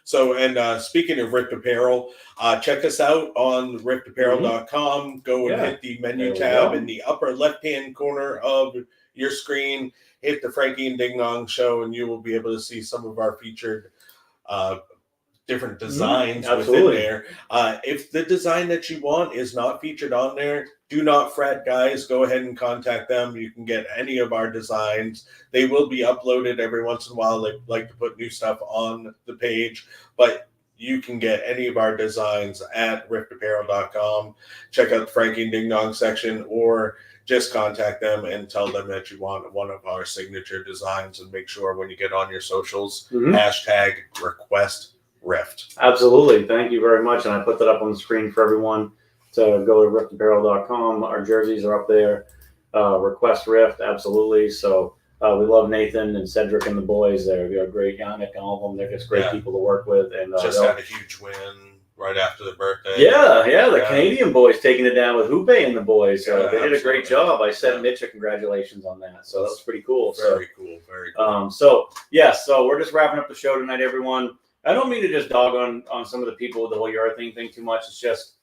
So, and speaking of Rift Apparel, check us out on riftapparel.com. Go and hit the menu tab in the upper left-hand corner of your screen. Hit the Frankie and Ding Dong Show, and you will be able to see some of our featured different designs within there. If the design that you want is not featured on there, do not fret, guys. Go ahead and contact them. You can get any of our designs. They will be uploaded every once in a while. They like to put new stuff on the page, but you can get any of our designs at riftapparel.com. Check out the Frankie and Ding Dong section, or just contact them and tell them that you want one of our signature designs, and make sure when you get on your socials, hashtag request Rift. Absolutely. Thank you very much. And I put that up on the screen for everyone to go to riftapparel.com. Our jerseys are up there. Request Rift. Absolutely. So we love Nathan and Cedric and the boys. They're great. Yannick and all of them. They're just great people to work with. And just had a huge win right after the birthday. The Canadian boys taking it down with Hoope and the boys. They did a great job. I sent Mitch a congratulations on that. So that was pretty cool. Very cool. So we're just wrapping up the show tonight, everyone. I don't mean to just dog on some of the people with the whole urethane thing too much. It's just,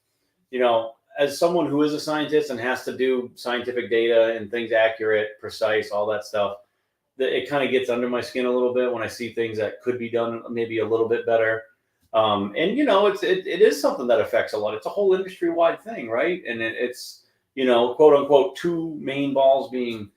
as someone who is a scientist and has to do scientific data and things accurate, precise, all that stuff, it kind of gets under my skin a little bit when I see things that could be done maybe a little bit better. It is something that affects a lot. It's a whole industry-wide thing, right? And it's quote unquote 2 main balls being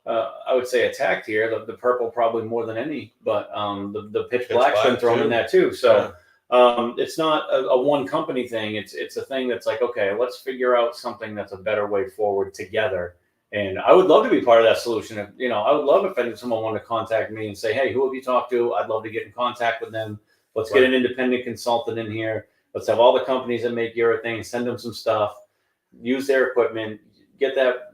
I would say attacked here. The purple probably more than any, but the pitch black's been thrown in that too. So it's not a one company thing. It's a thing that's like, okay, let's figure out something that's a better way forward together. And I would love to be part of that solution. I would love if someone wanted to contact me and say, hey, who have you talked to? I'd love to get in contact with them. Let's get an independent consultant in here. Let's have all the companies that make urethane, send them some stuff, use their equipment, get that,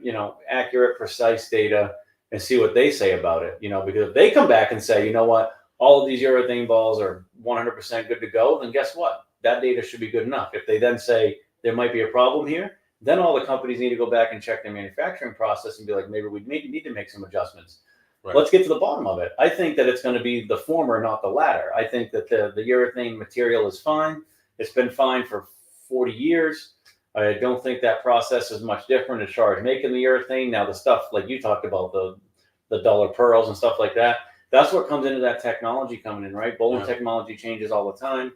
accurate, precise data, and see what they say about it. Because if they come back and say, you know what, all of these urethane balls are 100% good to go, then guess what? That data should be good enough. If they then say there might be a problem here, then all the companies need to go back and check their manufacturing process and be like, maybe we need to make some adjustments. Right. Let's get to the bottom of it. I think that it's going to be the former, not the latter. I think that the urethane material is fine. It's been fine for 40 years. I don't think that process is much different as far as making the urethane. Now, the stuff like you talked about, the duller pearls and stuff like that, that's what comes into that technology coming in, right? Bowling technology changes all the time.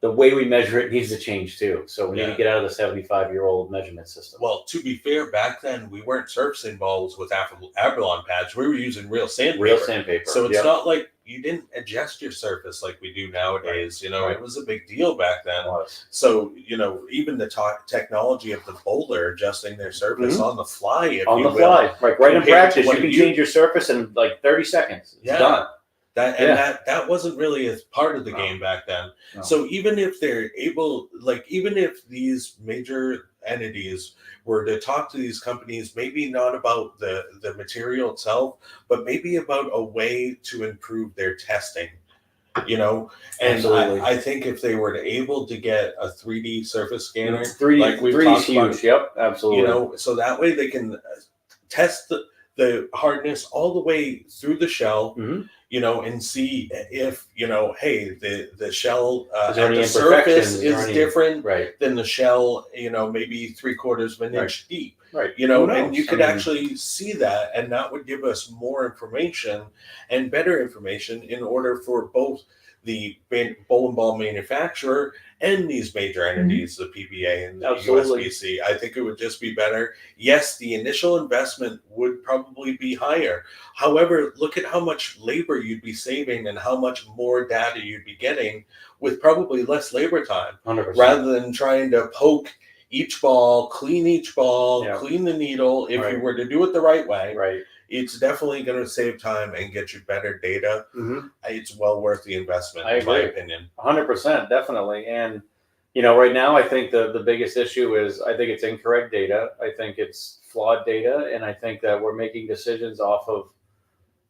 The way we measure it needs to change too. So we need to get out of the 75-year-old measurement system. Well, to be fair, back then we weren't surfacing balls with Avalon pads. We were using real sandpaper. Real sandpaper. So it's not like you didn't adjust your surface like we do nowadays. You know, it was a big deal back then. So, you know, even the technology of the bowler adjusting their surface on the fly, if on you the will, fly, right in practice, you can change your surface in like 30 seconds. It's done. That wasn't really a part of the game back then. No. So even if they're able, like, even if these major entities were to talk to these companies, maybe not about the material itself, but maybe about a way to improve their testing, you know? And I think if they were able to get a 3D surface scanner, 3D, like we've 3D is huge. About, yep, absolutely. You know, so that way they can test the hardness all the way through the shell, you know, and see if, you know, hey, the shell at the surface is different than the shell, you know, maybe 3/4 of an inch deep, you know, and you could actually see that, and that would give us more information and better information in order for both the bowling ball manufacturer and these major entities, the PBA and the USBC. I think it would just be better. Yes, the initial investment would probably be higher. However, look at how much labor you'd be saving and how much more data you'd be getting with probably less labor time, 100%. Rather than trying to poke each ball, clean the needle. If you were to do it the right way, it's definitely going to save time and get you better data. It's well worth the investment, in my opinion. 100%, definitely. And, you know, right now, I think the biggest issue is I think it's incorrect data. I think it's flawed data. And I think that we're making decisions off of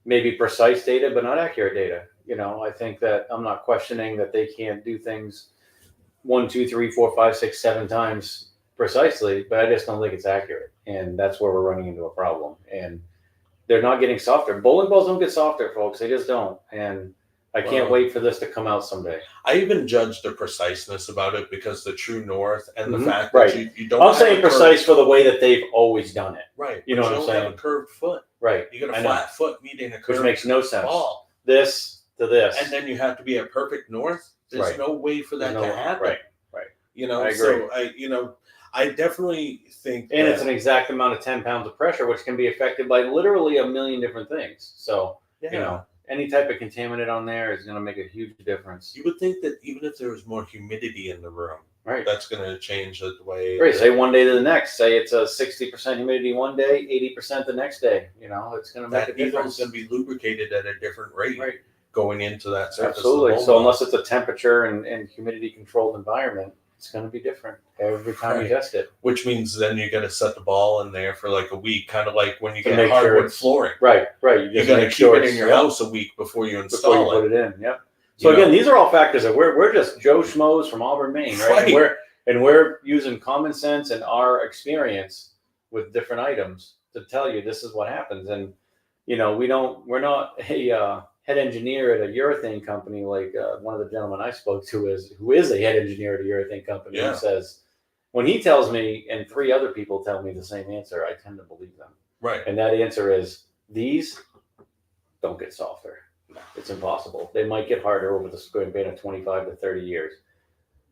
maybe precise data, but not accurate data. You know, I think that I'm not questioning that they can't do things 1, 2, 3, 4, 5, 6, 7 times precisely, but I just don't think it's accurate. And that's where we're running into a problem. And they're not getting softer. Bowling balls don't get softer, folks. They just don't. And I can't wait for this to come out someday. I even judge the preciseness about it because the true north and the fact that you don't. I'm saying precise for the way that they've always done it. Right. You know what I'm saying? You don't have a curved foot. Right. You got a flat foot meeting a curved, which makes no sense. Ball. This to this. And then you have to be at perfect north. There's no way for that to happen. Right. You know, I agree. So I definitely think and it's an exact amount of 10 pounds of pressure, which can be affected by literally a million different things. So, you know, any type of contaminant on there is going to make a huge difference. You would think that even if there was more humidity in the room, that's going to change the way. Right. Say one day to the next. Say it's a 60% humidity one day, 80% the next day. You know, it's going to make a difference. It's going to be lubricated at a different rate going into that surface. Absolutely. So unless it's a temperature and humidity controlled environment, it's going to be different every time you test it. Which means then you got to set the ball in there for like a week, kind of like when you get hardwood flooring. Right. You got to keep it in your house a week before you install it. Before you put it in. Yep. So again, these are all factors that we're just Joe Schmoes from Auburn, Maine, right? And we're using common sense and our experience with different items to tell you this is what happens. And you know, we're not a head engineer at a urethane company like one of the gentlemen I spoke to who is a head engineer at a urethane company. Who says when he tells me and 3 other people tell me the same answer, I tend to believe them. Right. And that answer is these don't get softer. No, it's impossible. They might get harder over the span of 25 to 30 years.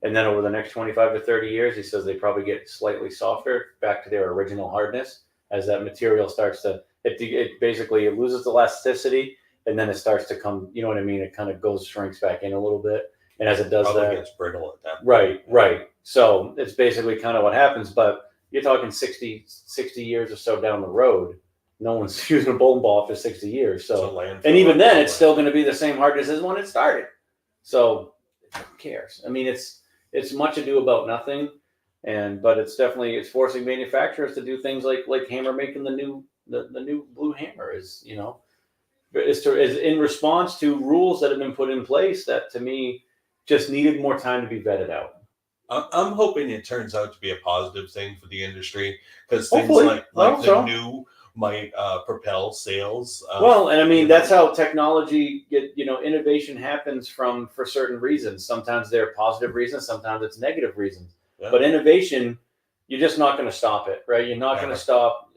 And then over the next 25 to 30 years, he says they probably get slightly softer back to their original hardness as that material starts to, it basically it loses elasticity. And then it starts to come, you know what I mean? It kind of shrinks back in a little bit. And as it does that, it gets brittle at that point. Right. So it's basically kind of what happens. But you're talking 60 years or so down the road. No one's using a bowling ball for 60 years. So, and even then, it's still going to be the same hardness as when it started. So who cares? I mean, it's much ado about nothing. But it's forcing manufacturers to do things like Hammer making the new blue hammer is, you know. Is in response to rules that have been put in place that to me just needed more time to be vetted out. I'm hoping it turns out to be a positive thing for the industry, because things Hopefully. like I hope the so. new might propel sales. Well, and I mean, you that's know. how technology innovation happens for certain reasons. Sometimes they're positive reasons, sometimes it's negative reasons. Yeah. But innovation, you're just not going to stop it, right? You're not going Never. to stop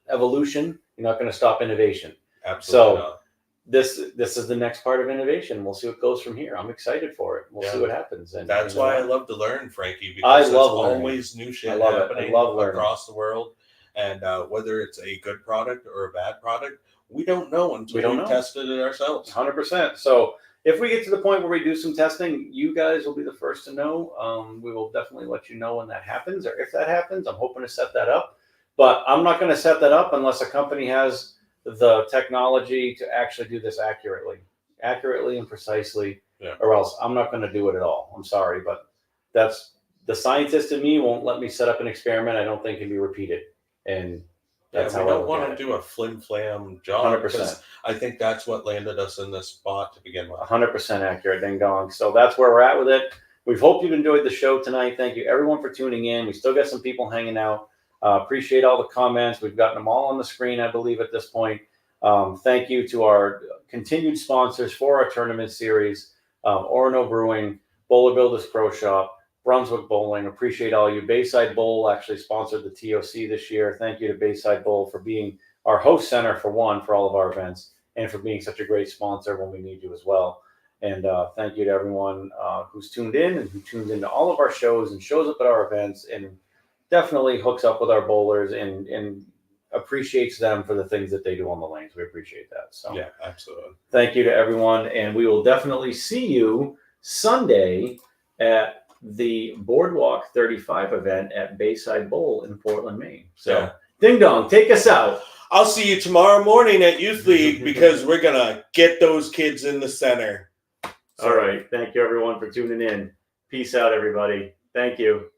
evolution. You're not going to stop innovation. Absolutely So not. this is the next part of innovation. We'll see what goes from here. I'm excited for it. We'll see Yeah. what happens. And That's you know why I what? love to learn, Frankie, I because there's love learning. always new shit I love it. I happening love learning. across the world. And whether it's a good product or a bad product, we don't know until we've tested it ourselves. 100%. So if we get to the point where we do some testing, you guys will be the first to know. We will definitely let you know when that happens, or if that happens. I'm hoping to set that up. But I'm not going to set that up unless a company has the technology to actually do this accurately and precisely, or else I'm not going to do it at all. I'm sorry, but that's the scientist in me won't let me set up an experiment I don't think can be repeated. And that's we how don't want to do a flim flam job. 100%. I think that's what landed us in this spot to begin with. 100% accurate, ding dong. So that's where we're at with it. We hope you've enjoyed the show tonight. Thank you everyone for tuning in. We still got some people hanging out. Appreciate all the comments. We've gotten them all on the screen, I believe, at this point. Thank you to our continued sponsors for our tournament series, Orono Brewing, Bowler Builders Pro Shop, Brunswick Bowling. Appreciate all you. Bayside Bowl actually sponsored the TOC this year. Thank you to Bayside Bowl for being our host center for all of our events, and for being such a great sponsor when we need you as well. And thank you to everyone who's tuned in and who tunes into all of our shows and shows up at our events and definitely hooks up with our bowlers and appreciates them for the things that they do on the lanes. We appreciate that. So yeah, absolutely. Thank you to everyone. And we will definitely see you Sunday at the Boardwalk 35 event at Bayside Bowl in Portland, Maine. So ding dong, take us out. I'll see you tomorrow morning at Youth League, because we're going to get those kids in the center. All right. Thank you, everyone, for tuning in. Peace out, everybody. Thank you.